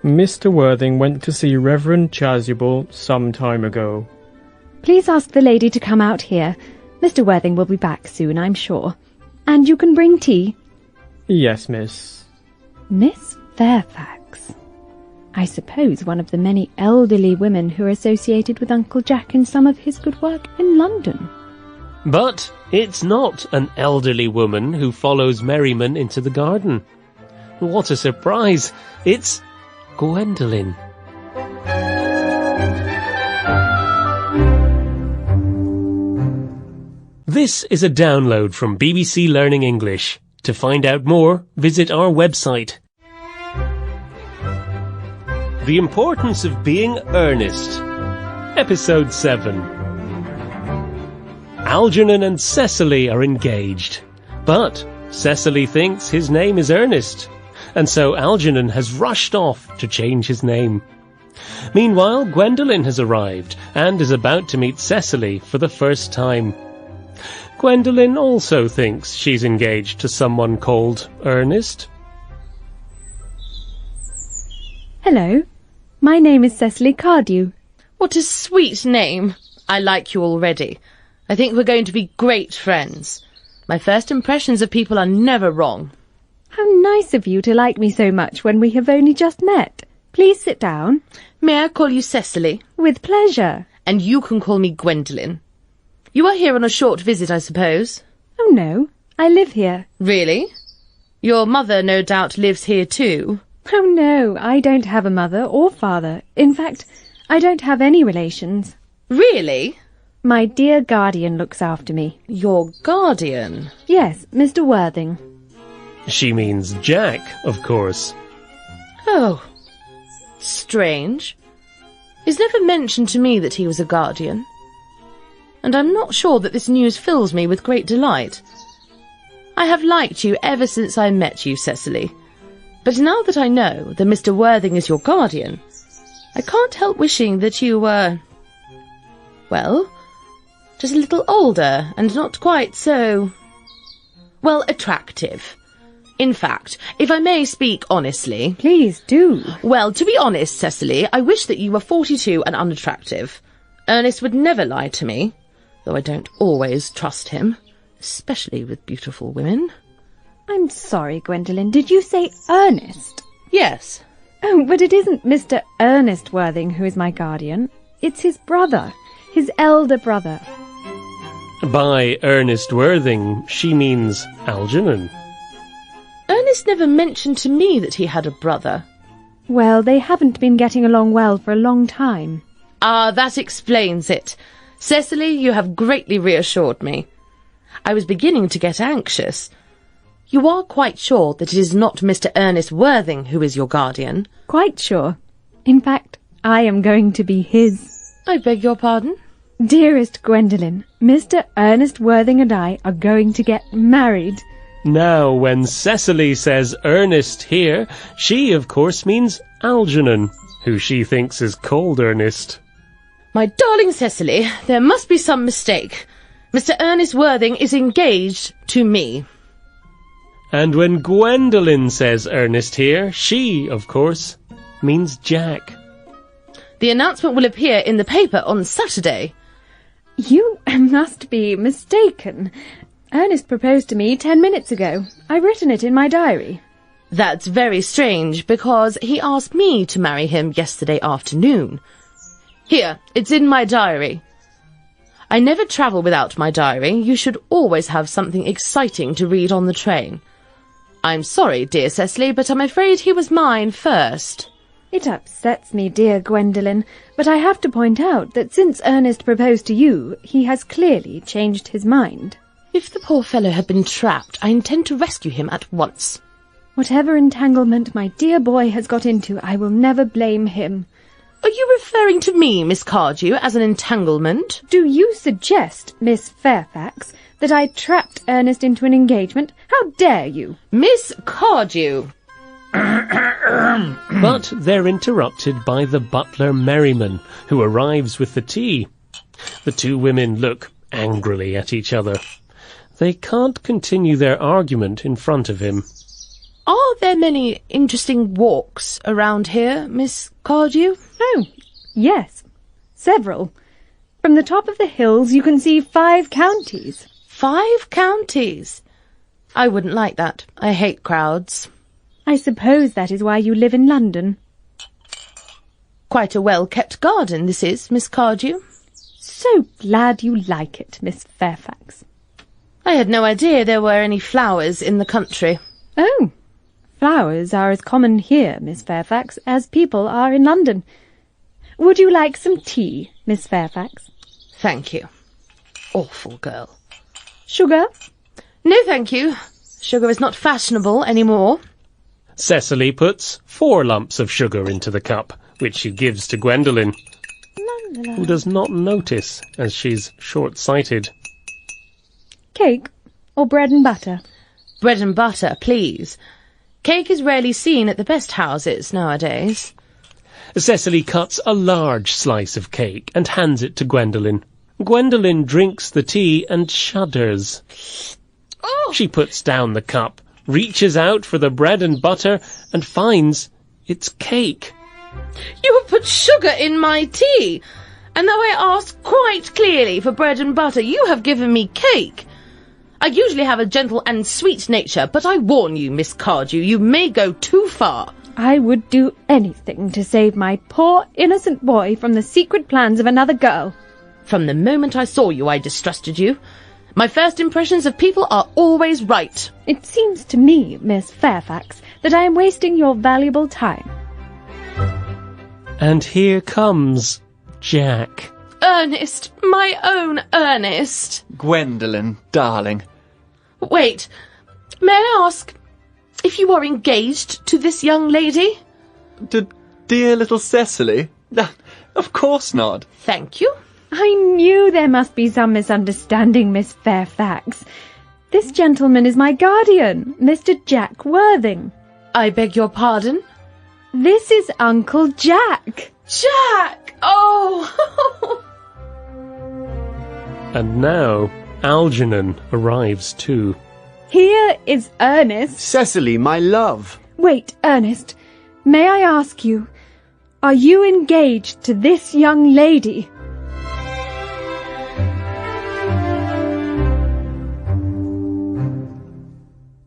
Mr. Worthing went to see Reverend Chasuble some time ago. Please ask the lady to come out here. Mr. Worthing will be back soon, I'm sure. And you can bring tea? Yes, miss. Miss Fairfax. I suppose one of the many elderly women who are associated with Uncle Jack in some of his good work in London. But it's not an elderly woman who follows Merriman into the garden. What a surprise! It's Gwendolen. This is a download from BBC Learning English. To find out more, visit our website. The Importance of Being Earnest. Episode 7. Algernon and Cecily are engaged, but Cecily thinks his name is Ernest, and so Algernon has rushed off to change his name. Meanwhile, Gwendolen has arrived and is about to meet Cecily for the first time. Gwendolen also thinks she's engaged to someone called Ernest. Hello. My name is Cecily Cardew. What a sweet name. I like you already. I think we're going to be great friends. My first impressions of people are never wrong. How nice of you to like me so much when we have only just met. Please sit down. May I call you Cecily? With pleasure. And you can call me Gwendolen. You are here on a short visit, I suppose? Oh, no. I live here. Really? Your mother, no doubt, lives here too? Oh, no. I don't have a mother or father. In fact, I don't have any relations. Really? My dear guardian looks after me. Your guardian? Yes, Mr. Worthing. She means Jack, of course. Oh. Strange. He's never mentioned to me that he was a guardian. And I'm not sure that this news fills me with great delight. I have liked you ever since I met you, Cecily. But now that I know that Mr. Worthing is your guardian, I can't help wishing that you were, well, just a little older and not quite so, well, attractive. In fact, if I may speak honestly... Please do. Well, to be honest, Cecily, I wish that you were 42 and unattractive. Ernest would never lie to me, though I don't always trust him, especially with beautiful women. I'm sorry, Gwendolen. Did you say Ernest? Yes. Oh, but it isn't Mr. Ernest Worthing who is my guardian. It's his brother, his elder brother. By Ernest Worthing, she means Algernon. Ernest never mentioned to me that he had a brother. Well, they haven't been getting along well for a long time. Ah, that explains it. Cecily, you have greatly reassured me. I was beginning to get anxious. You are quite sure that it is not Mr. Ernest Worthing who is your guardian? Quite sure. In fact, I am going to be his. I beg your pardon? Dearest Gwendolen, Mr. Ernest Worthing and I are going to get married. Now, when Cecily says Ernest here, she, of course, means Algernon, who she thinks is called Ernest. My darling Cecily, there must be some mistake. Mr. Ernest Worthing is engaged to me. And when Gwendolen says Ernest here, she, of course, means Jack. The announcement will appear in the paper on Saturday. You must be mistaken. Ernest proposed to me 10 minutes ago. I've written it in my diary. That's very strange, because he asked me to marry him yesterday afternoon. Here, it's in my diary. I never travel without my diary. You should always have something exciting to read on the train. I'm sorry, dear Cecily, but I'm afraid he was mine first. It upsets me, dear Gwendolen, but I have to point out that since Ernest proposed to you, he has clearly changed his mind. If the poor fellow had been trapped, I intend to rescue him at once. Whatever entanglement my dear boy has got into, I will never blame him. Are you referring to me, Miss Cardew, as an entanglement? Do you suggest, Miss Fairfax, that I trapped Ernest into an engagement? How dare you? Miss Cardew! But they're interrupted by the butler Merriman, who arrives with the tea. The two women look angrily at each other. They can't continue their argument in front of him. Are there many interesting walks around here, Miss Cardew? Oh, yes, several. From the top of the hills you can see 5 counties. 5 counties? I wouldn't like that. I hate crowds. I suppose that is why you live in London. Quite a well-kept garden, this is, Miss Cardew. So glad you like it, Miss Fairfax. I had no idea there were any flowers in the country. Oh, flowers are as common here, Miss Fairfax, as people are in London. Would you like some tea, Miss Fairfax? Thank you. Awful girl. Sugar? No, thank you. Sugar is not fashionable anymore. Cecily puts 4 lumps of sugar into the cup, which she gives to Gwendolen, who does not notice as she's short-sighted. Cake or bread and butter? Bread and butter, please. Cake is rarely seen at the best houses nowadays. Cecily cuts a large slice of cake and hands it to Gwendolen. Gwendolen drinks the tea and shudders. Oh! She puts down the cup, reaches out for the bread and butter, and finds it's cake. You have put sugar in my tea, and though I asked quite clearly for bread and butter, you have given me cake. I usually have a gentle and sweet nature, but I warn you, Miss Cardew, you may go too far. I would do anything to save my poor innocent boy from the secret plans of another girl. From the moment I saw you, I distrusted you. My first impressions of people are always right. It seems to me, Miss Fairfax, that I am wasting your valuable time. And here comes Jack. Ernest, my own Ernest. Gwendolen, darling. Wait, may I ask if you are engaged to this young lady? Dear little Cecily? Of course not. Thank you. I knew there must be some misunderstanding, Miss Fairfax. This gentleman is my guardian, Mr. Jack Worthing. I beg your pardon? This is Uncle Jack. Jack! Oh! And now Algernon arrives too. Here is Ernest. Cecily, my love. Wait, Ernest, may I ask you, are you engaged to this young lady?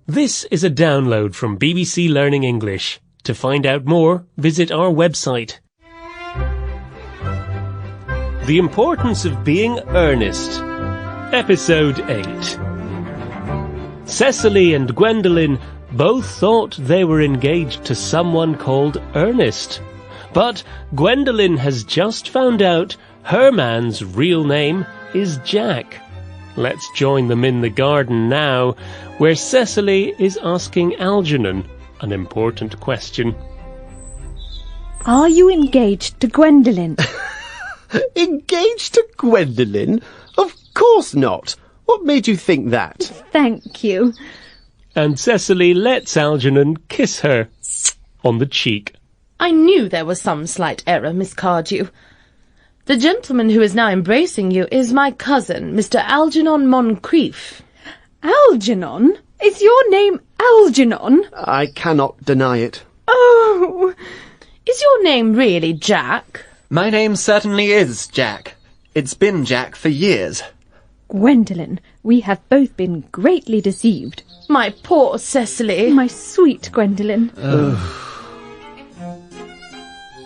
This is a download from BBC Learning English. To find out more, visit our website. The Importance of Being Earnest. Episode 8. Cecily and Gwendolen both thought they were engaged to someone called Ernest. But Gwendolen has just found out her man's real name is Jack. Let's join them in the garden now, where Cecily is asking Algernon an important question. Are you engaged to Gwendolen? Engaged to Gwendolen? Of course not. What made you think that? Thank you. And Cecily lets Algernon kiss her on the cheek. I knew there was some slight error, Miss Cardew. The gentleman who is now embracing you is my cousin, Mr. Algernon Moncrief. Algernon? Is your name Algernon? I cannot deny it. Oh! Is your name really Jack? My name certainly is Jack. It's been Jack for years. Gwendolen, we have both been greatly deceived. My poor Cecily. My sweet Gwendolen.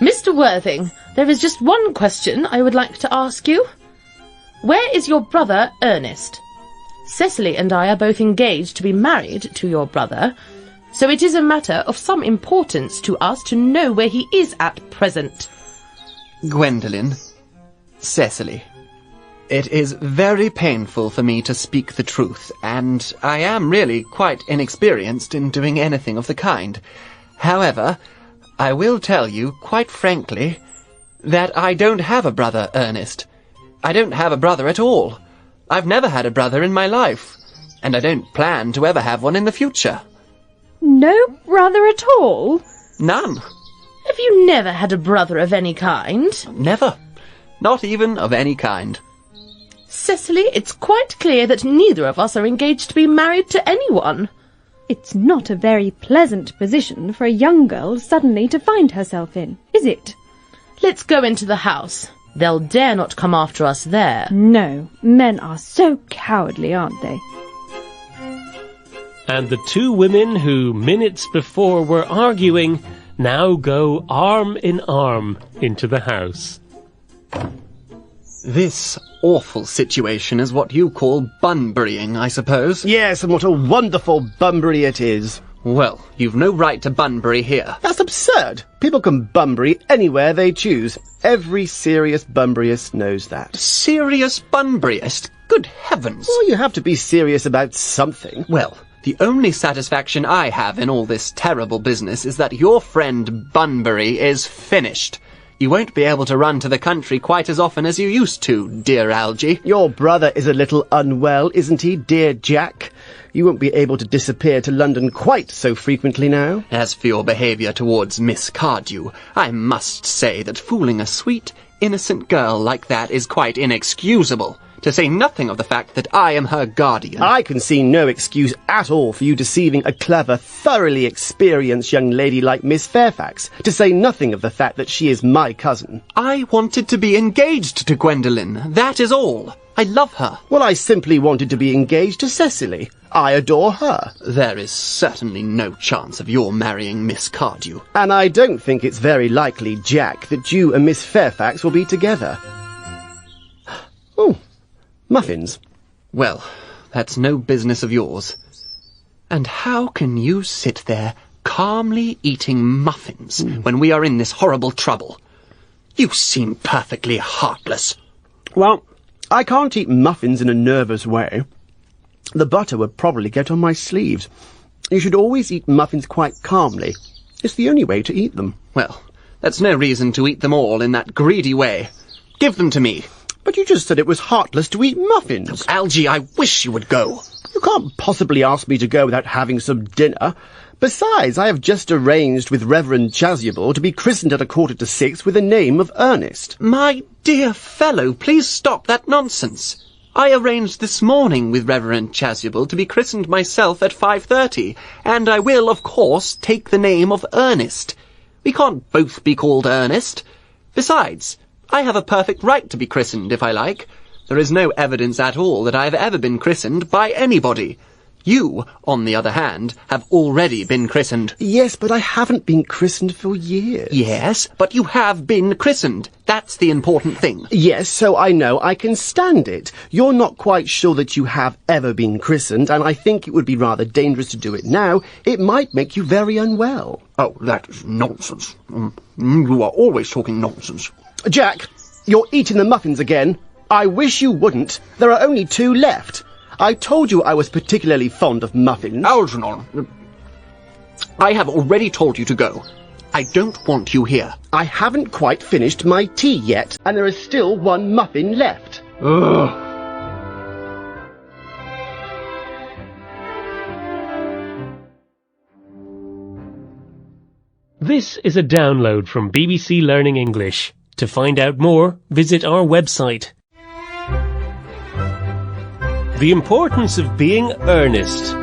Mr. Worthing, there is just one question I would like to ask you. Where is your brother Ernest? Cecily and I are both engaged to be married to your brother, so it is a matter of some importance to us to know where he is at present. Gwendolen, Cecily, it is very painful for me to speak the truth, and I am really quite inexperienced in doing anything of the kind. However, I will tell you, quite frankly, that I don't have a brother, Ernest. I don't have a brother at all. I've never had a brother in my life, and I don't plan to ever have one in the future. No brother at all? None. Have you never had a brother of any kind? Never. Not even of any kind. Cecily, it's quite clear that neither of us are engaged to be married to anyone. It's not a very pleasant position for a young girl suddenly to find herself in, is it? Let's go into the house. They'll dare not come after us there. No, men are so cowardly, aren't they? And the two women who minutes before were arguing now go arm in arm into the house. This awful situation is what you call bunburying, I suppose? Yes, and what a wonderful Bunbury it is. Well, you've no right to Bunbury here. That's absurd. People can Bunbury anywhere they choose. Every serious Bunburyist knows that. Serious Bunburyist? Good heavens! Well, you have to be serious about something. Well, the only satisfaction I have in all this terrible business is that your friend Bunbury is finished. You won't be able to run to the country quite as often as you used to, dear Algy. Your brother is a little unwell, isn't he, dear Jack? You won't be able to disappear to London quite so frequently now. As for your behaviour towards Miss Cardew, I must say that fooling a sweet, innocent girl like that is quite inexcusable, to say nothing of the fact that I am her guardian. I can see no excuse at all for you deceiving a clever, thoroughly experienced young lady like Miss Fairfax, to say nothing of the fact that she is my cousin. I wanted to be engaged to Gwendolen, that is all. I love her. Well, I simply wanted to be engaged to Cecily. I adore her. There is certainly no chance of your marrying Miss Cardew. And I don't think it's very likely, Jack, that you and Miss Fairfax will be together. Oh, muffins. Well, that's no business of yours. And how can you sit there calmly eating muffins when we are in this horrible trouble? You seem perfectly heartless. Well, I can't eat muffins in a nervous way. The butter would probably get on my sleeves. You should always eat muffins quite calmly. It's the only way to eat them. Well, that's no reason to eat them all in that greedy way. Give them to me. But you just said it was heartless to eat muffins. Algy, I wish you would go. You can't possibly ask me to go without having some dinner. Besides, I have just arranged with Reverend Chasuble to be christened at 5:45 with the name of Ernest. My dear fellow, please stop that nonsense. I arranged this morning with Reverend Chasuble to be christened myself at 5:30, and I will, of course, take the name of Ernest. We can't both be called Ernest. Besides, I have a perfect right to be christened if I like. There is no evidence at all that I have ever been christened by anybody. You, on the other hand, have already been christened. Yes, but I haven't been christened for years. Yes, but you have been christened. That's the important thing. Yes, so I know I can stand it. You're not quite sure that you have ever been christened, and I think it would be rather dangerous to do it now. It might make you very unwell. Oh, that is nonsense. You are always talking nonsense. Jack, you're eating the muffins again. I wish you wouldn't. There are only 2 left. I told you I was particularly fond of muffins. Algernon, I have already told you to go. I don't want you here. I haven't quite finished my tea yet, and there is still 1 muffin left. Ugh. This is a download from BBC Learning English. To find out more, visit our website. The Importance of Being Earnest,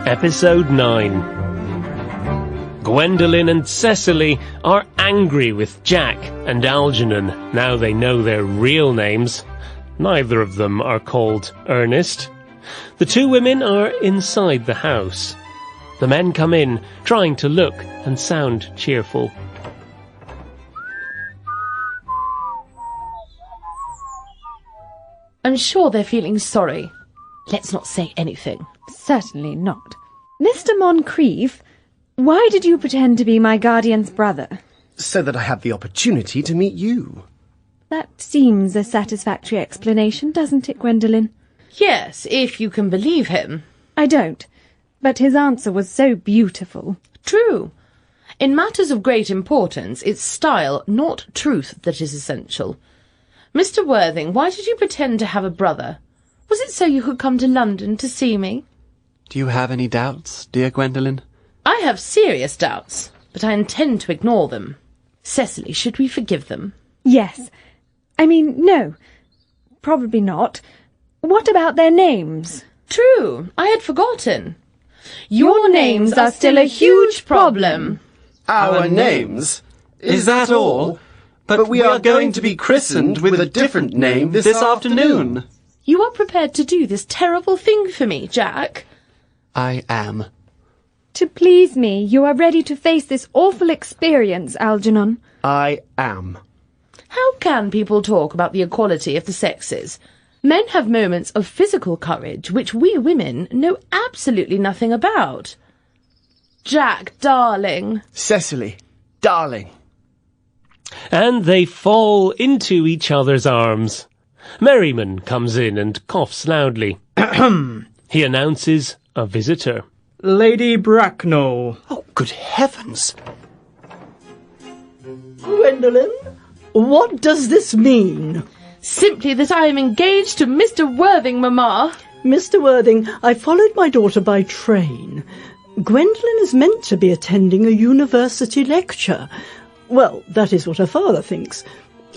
Episode 9. Gwendolen and Cecily are angry with Jack and Algernon now they know their real names. Neither of them are called Ernest. The two women are inside the house. The men come in, trying to look and sound cheerful. I'm sure they're feeling sorry. Let's not say anything. Certainly not. Mr. Moncrief, why did you pretend to be my guardian's brother? So that I have the opportunity to meet you. That seems a satisfactory explanation, doesn't it, Gwendolen? Yes, if you can believe him. I don't, but his answer was so beautiful. True. In matters of great importance, it's style, not truth, that is essential. Mr. Worthing, why did you pretend to have a brother? Was it so you could come to London to see me? Do you have any doubts, dear Gwendolen? I have serious doubts, but I intend to ignore them. Cecily, should we forgive them? Yes. I mean, no. Probably not. What about their names? True, I had forgotten. Your names are still a huge problem. Our names? Is that all? But we are going to be christened with a different name this afternoon. You are prepared to do this terrible thing for me, Jack? I am. To please me, you are ready to face this awful experience, Algernon. I am. How can people talk about the equality of the sexes? Men have moments of physical courage which we women know absolutely nothing about. Jack, darling. Cecily, darling. And they fall into each other's arms. Merriman comes in and coughs loudly. He announces a visitor. Lady Bracknell. Oh, good heavens! Gwendolen, what does this mean? Simply that I am engaged to Mr. Worthing, Mamma. Mr. Worthing, I followed my daughter by train. Gwendolen is meant to be attending a university lecture. Well, that is what her father thinks.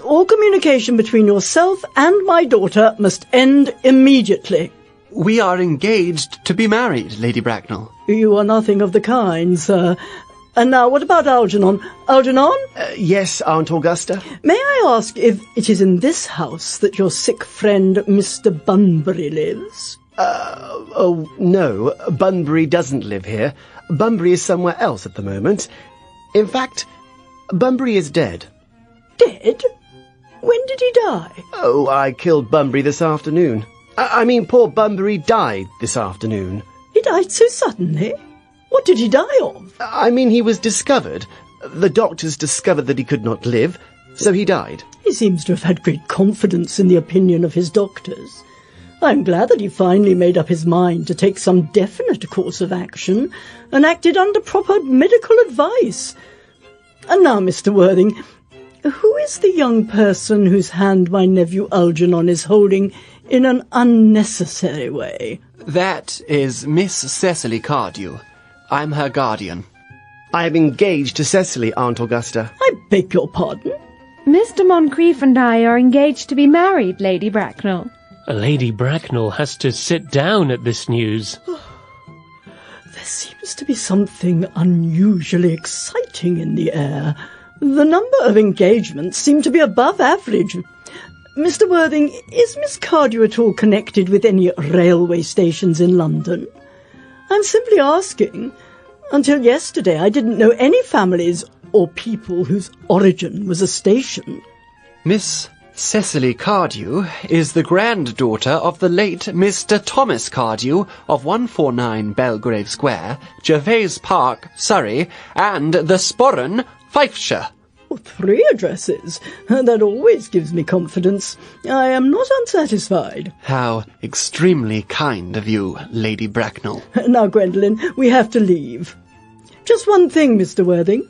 All communication between yourself and my daughter must end immediately. We are engaged to be married, Lady Bracknell. You are nothing of the kind, sir. And now, what about Algernon? Algernon? Yes, Aunt Augusta? May I ask if it is in this house that your sick friend Mr. Bunbury lives? Oh, no. Bunbury doesn't live here. Bunbury is somewhere else at the moment. In fact, Bunbury is dead. Dead? When did he die? Oh, I killed Bunbury this afternoon. I mean, poor Bunbury died this afternoon. He died so suddenly? What did he die of? I mean, he was discovered. The doctors discovered that he could not live, so he died. He seems to have had great confidence in the opinion of his doctors. I'm glad that he finally made up his mind to take some definite course of action and acted under proper medical advice. And now, Mr. Worthing, who is the young person whose hand my nephew Algernon is holding in an unnecessary way? That is Miss Cecily Cardew. I'm her guardian. I am engaged to Cecily, Aunt Augusta. I beg your pardon? Mr. Moncrief and I are engaged to be married, Lady Bracknell. Lady Bracknell has to sit down at this news. There seems to be something unusually exciting in the air. The number of engagements seem to be above average. Mr. Worthing, is Miss Cardew at all connected with any railway stations in London? I'm simply asking. Until yesterday, I didn't know any families or people whose origin was a station. Miss Cecily Cardew is the granddaughter of the late Mr. Thomas Cardew of 149 Belgrave Square, Gervais Park, Surrey, and the Sporran, Fifeshire. Oh, 3 addresses. That always gives me confidence. I am not unsatisfied. How extremely kind of you, Lady Bracknell. Now, Gwendolen, we have to leave. Just one thing, Mr. Worthing.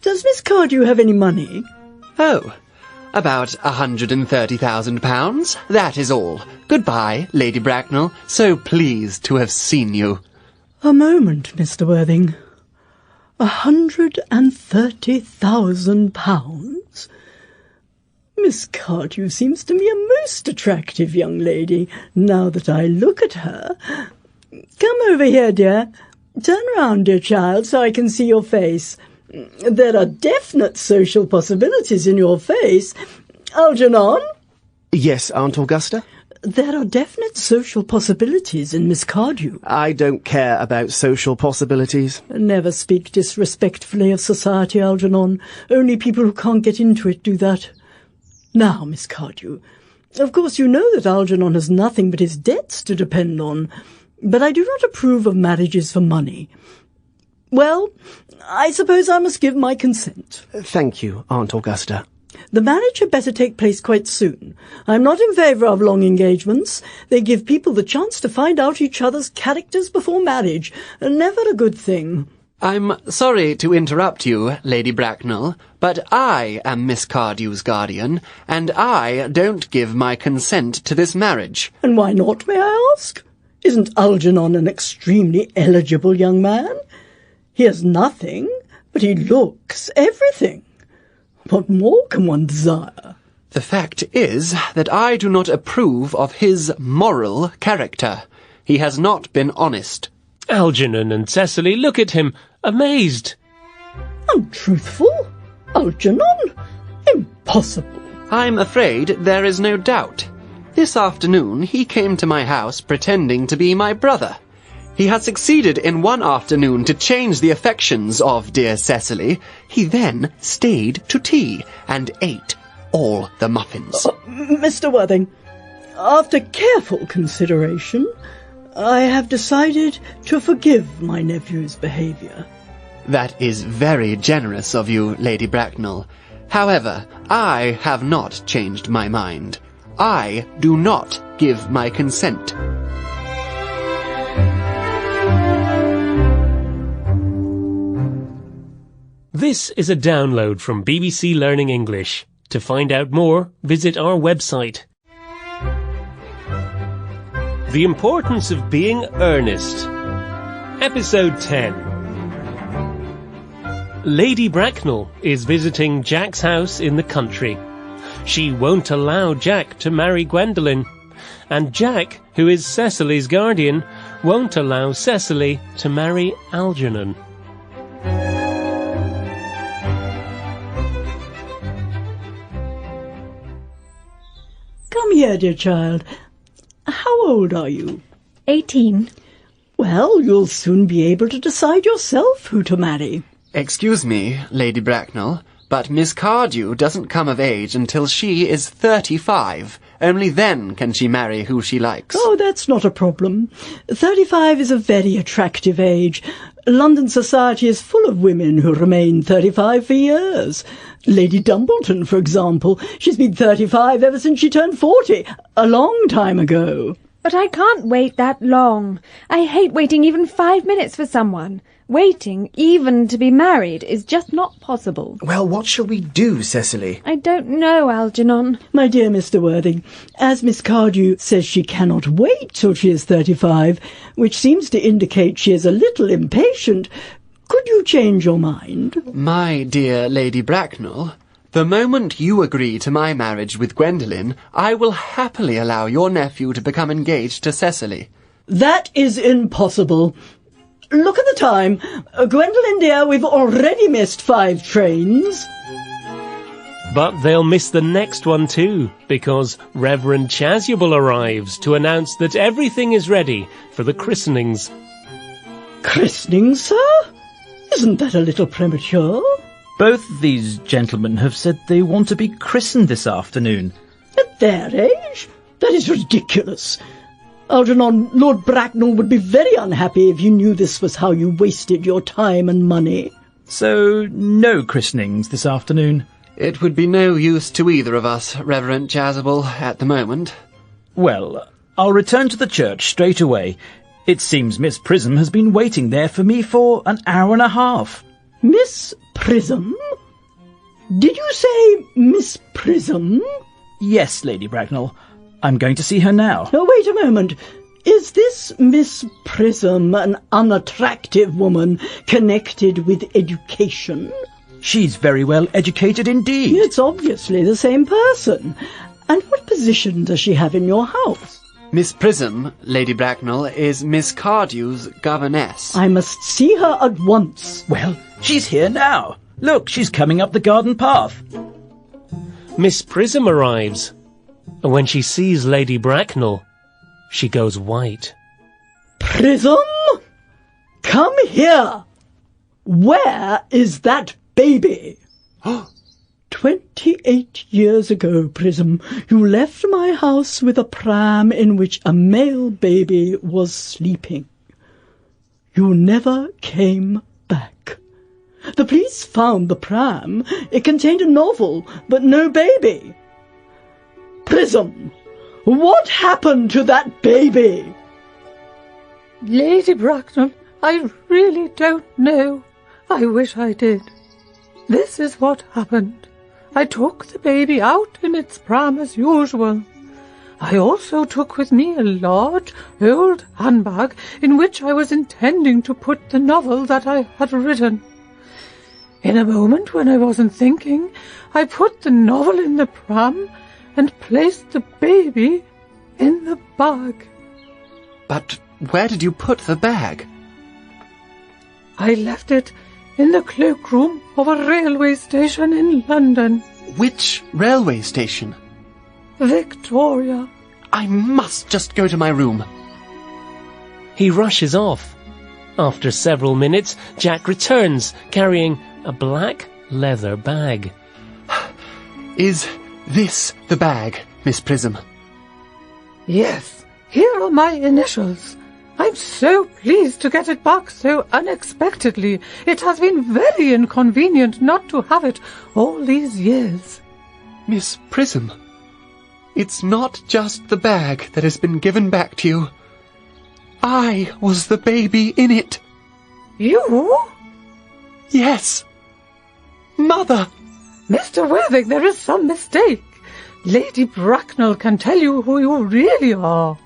Does Miss Cardew have any money? Oh, about £130,000. That is all. Goodbye, Lady Bracknell. So pleased to have seen you. A moment, Mr. Worthing. £130,000? Miss Cardew seems to me a most attractive young lady, now that I look at her. Come over here, dear. Turn round, dear child, so I can see your face. There are definite social possibilities in your face. Algernon? Yes, Aunt Augusta? There are definite social possibilities in Miss Cardew. I don't care about social possibilities. Never speak disrespectfully of society, Algernon. Only people who can't get into it do that. Now, Miss Cardew, of course you know that Algernon has nothing but his debts to depend on, but I do not approve of marriages for money. Well, I suppose I must give my consent. Thank you, Aunt Augusta. The marriage had better take place quite soon. I'm not in favour of long engagements. They give people the chance to find out each other's characters before marriage. Never a good thing. I'm sorry to interrupt you, Lady Bracknell, but I am Miss Cardew's guardian, and I don't give my consent to this marriage. And why not, may I ask? Isn't Algernon an extremely eligible young man? He has nothing, but he looks everything. What more can one desire? The fact is that I do not approve of his moral character. He has not been honest. Algernon and Cecily look at him, amazed. Untruthful? Algernon? Impossible. I'm afraid there is no doubt. This afternoon he came to my house pretending to be my brother. He had succeeded in one afternoon to change the affections of dear Cecily. He then stayed to tea and ate all the muffins. Mr. Worthing, after careful consideration, I have decided to forgive my nephew's behaviour. That is very generous of you, Lady Bracknell. However, I have not changed my mind. I do not give my consent. This is a download from BBC Learning English. To find out more, visit our website. The Importance of Being Earnest. Episode 10. Lady Bracknell is visiting Jack's house in the country. She won't allow Jack to marry Gwendolen, and Jack, who is Cecily's guardian, won't allow Cecily to marry Algernon. Come here, dear child. How old are you? 18. Well, you'll soon be able to decide yourself who to marry. Excuse me, Lady Bracknell, but Miss Cardew doesn't come of age until she is 35. Only then can she marry who she likes. Oh, that's not a problem. 35 is a very attractive age. London society is full of women who remain 35 for years. Lady Dumbleton, for example, she's been 35 ever since she turned 40, a long time ago. But I can't wait that long. I hate waiting even 5 minutes for someone. Waiting, even to be married, is just not possible. Well, what shall we do, Cecily? I don't know, Algernon. My dear Mr. Worthing, as Miss Cardew says she cannot wait till she is 35, which seems to indicate she is a little impatient, could you change your mind? My dear Lady Bracknell, the moment you agree to my marriage with Gwendolen, I will happily allow your nephew to become engaged to Cecily. That is impossible. Look at the time. Gwendolen, dear, we've already missed 5 trains. But they'll miss the next one too, because Reverend Chasuble arrives to announce that everything is ready for the christenings. Christenings, sir? Isn't that a little premature? Both these gentlemen have said they want to be christened this afternoon. At their age? That is ridiculous. Algernon, Lord Bracknell would be very unhappy if he knew this was how you wasted your time and money. So, no christenings this afternoon? It would be no use to either of us, Reverend Chasuble, at the moment. Well, I'll return to the church straight away. It seems Miss Prism has been waiting there for me for an hour and a half. Miss Prism? Did you say Miss Prism? Yes, Lady Bracknell. I'm going to see her now. Oh, wait a moment. Is this Miss Prism an unattractive woman connected with education? She's very well educated indeed. It's obviously the same person. And what position does she have in your house? Miss Prism, Lady Bracknell, is Miss Cardew's governess. I must see her at once. Well, she's here now. Look, she's coming up the garden path. Miss Prism arrives, and when she sees Lady Bracknell, she goes white. Prism? Come here. Where is that baby? 28 years ago, Prism, you left my house with a pram in which a male baby was sleeping. You never came back. The police found the pram. It contained a novel, but no baby. Prism, what happened to that baby? Lady Bracknell, I really don't know. I wish I did. This is what happened. I took the baby out in its pram as usual. I also took with me a large old handbag in which I was intending to put the novel that I had written. In a moment when I wasn't thinking, I put the novel in the pram and placed the baby in the bag. But where did you put the bag? I left it in the cloakroom of a railway station in London. Which railway station? Victoria. I must just go to my room. He rushes off. After several minutes, Jack returns, carrying a black leather bag. Is this the bag, Miss Prism? Yes, here are my initials. I'm so pleased to get it back so unexpectedly. It has been very inconvenient not to have it all these years. Miss Prism, it's not just the bag that has been given back to you. I was the baby in it. You? Yes. Mother! Mr. Worthing, there is some mistake. Lady Bracknell can tell you who you really are.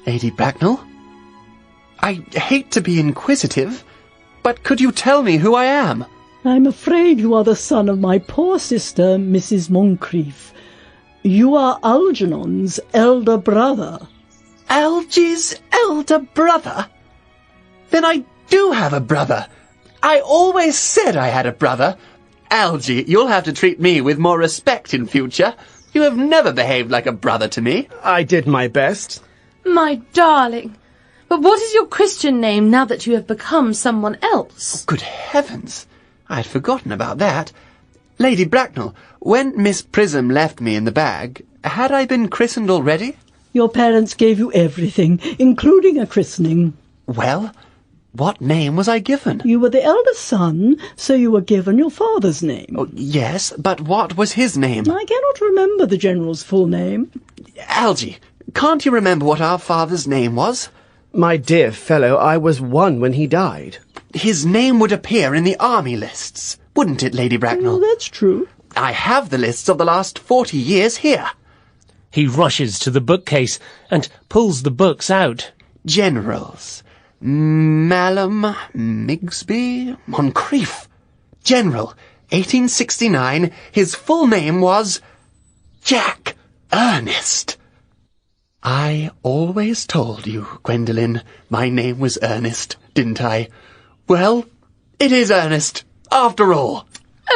Lady Bracknell? I hate to be inquisitive, but could you tell me who I am? I'm afraid you are the son of my poor sister, Mrs. Moncrief. You are Algernon's elder brother. Algy's elder brother? Then I do have a brother. I always said I had a brother. Algy, you'll have to treat me with more respect in future. You have never behaved like a brother to me. I did my best. My darling. But what is your Christian name now that you have become someone else? Oh, good heavens! I'd forgotten about that. Lady Bracknell, when Miss Prism left me in the bag, had I been christened already? Your parents gave you everything, including a christening. Well, what name was I given? You were the eldest son, so you were given your father's name. Oh, yes, but what was his name? I cannot remember the General's full name. Algy, can't you remember what our father's name was? My dear fellow, I was 1 when he died. His name would appear in the army lists, wouldn't it, Lady Bracknell? Oh, that's true. I have the lists of the last 40 years here. He rushes to the bookcase and pulls the books out. Generals. Malcolm, Migsby, Moncrief. General, 1869, his full name was Jack Ernest. I always told you, Gwendolen, my name was Ernest, didn't I? Well, it is Ernest, after all.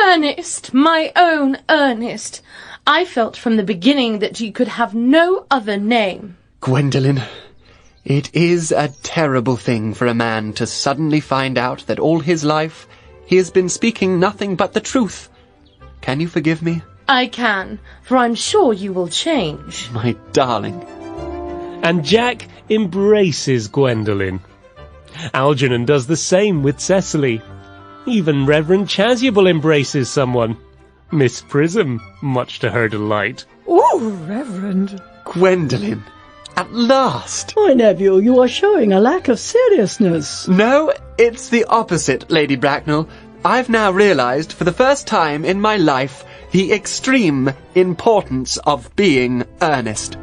Ernest, my own Ernest. I felt from the beginning that you could have no other name. Gwendolen, it is a terrible thing for a man to suddenly find out that all his life he has been speaking nothing but the truth. Can you forgive me? I can, for I'm sure you will change. My darling. And Jack embraces Gwendolen. Algernon does the same with Cecily. Even Reverend Chasuble embraces someone. Miss Prism, much to her delight. Oh, Reverend. Gwendolen, at last. My nephew, you are showing a lack of seriousness. No, it's the opposite, Lady Bracknell. I've now realized for the first time in my life the extreme importance of being earnest.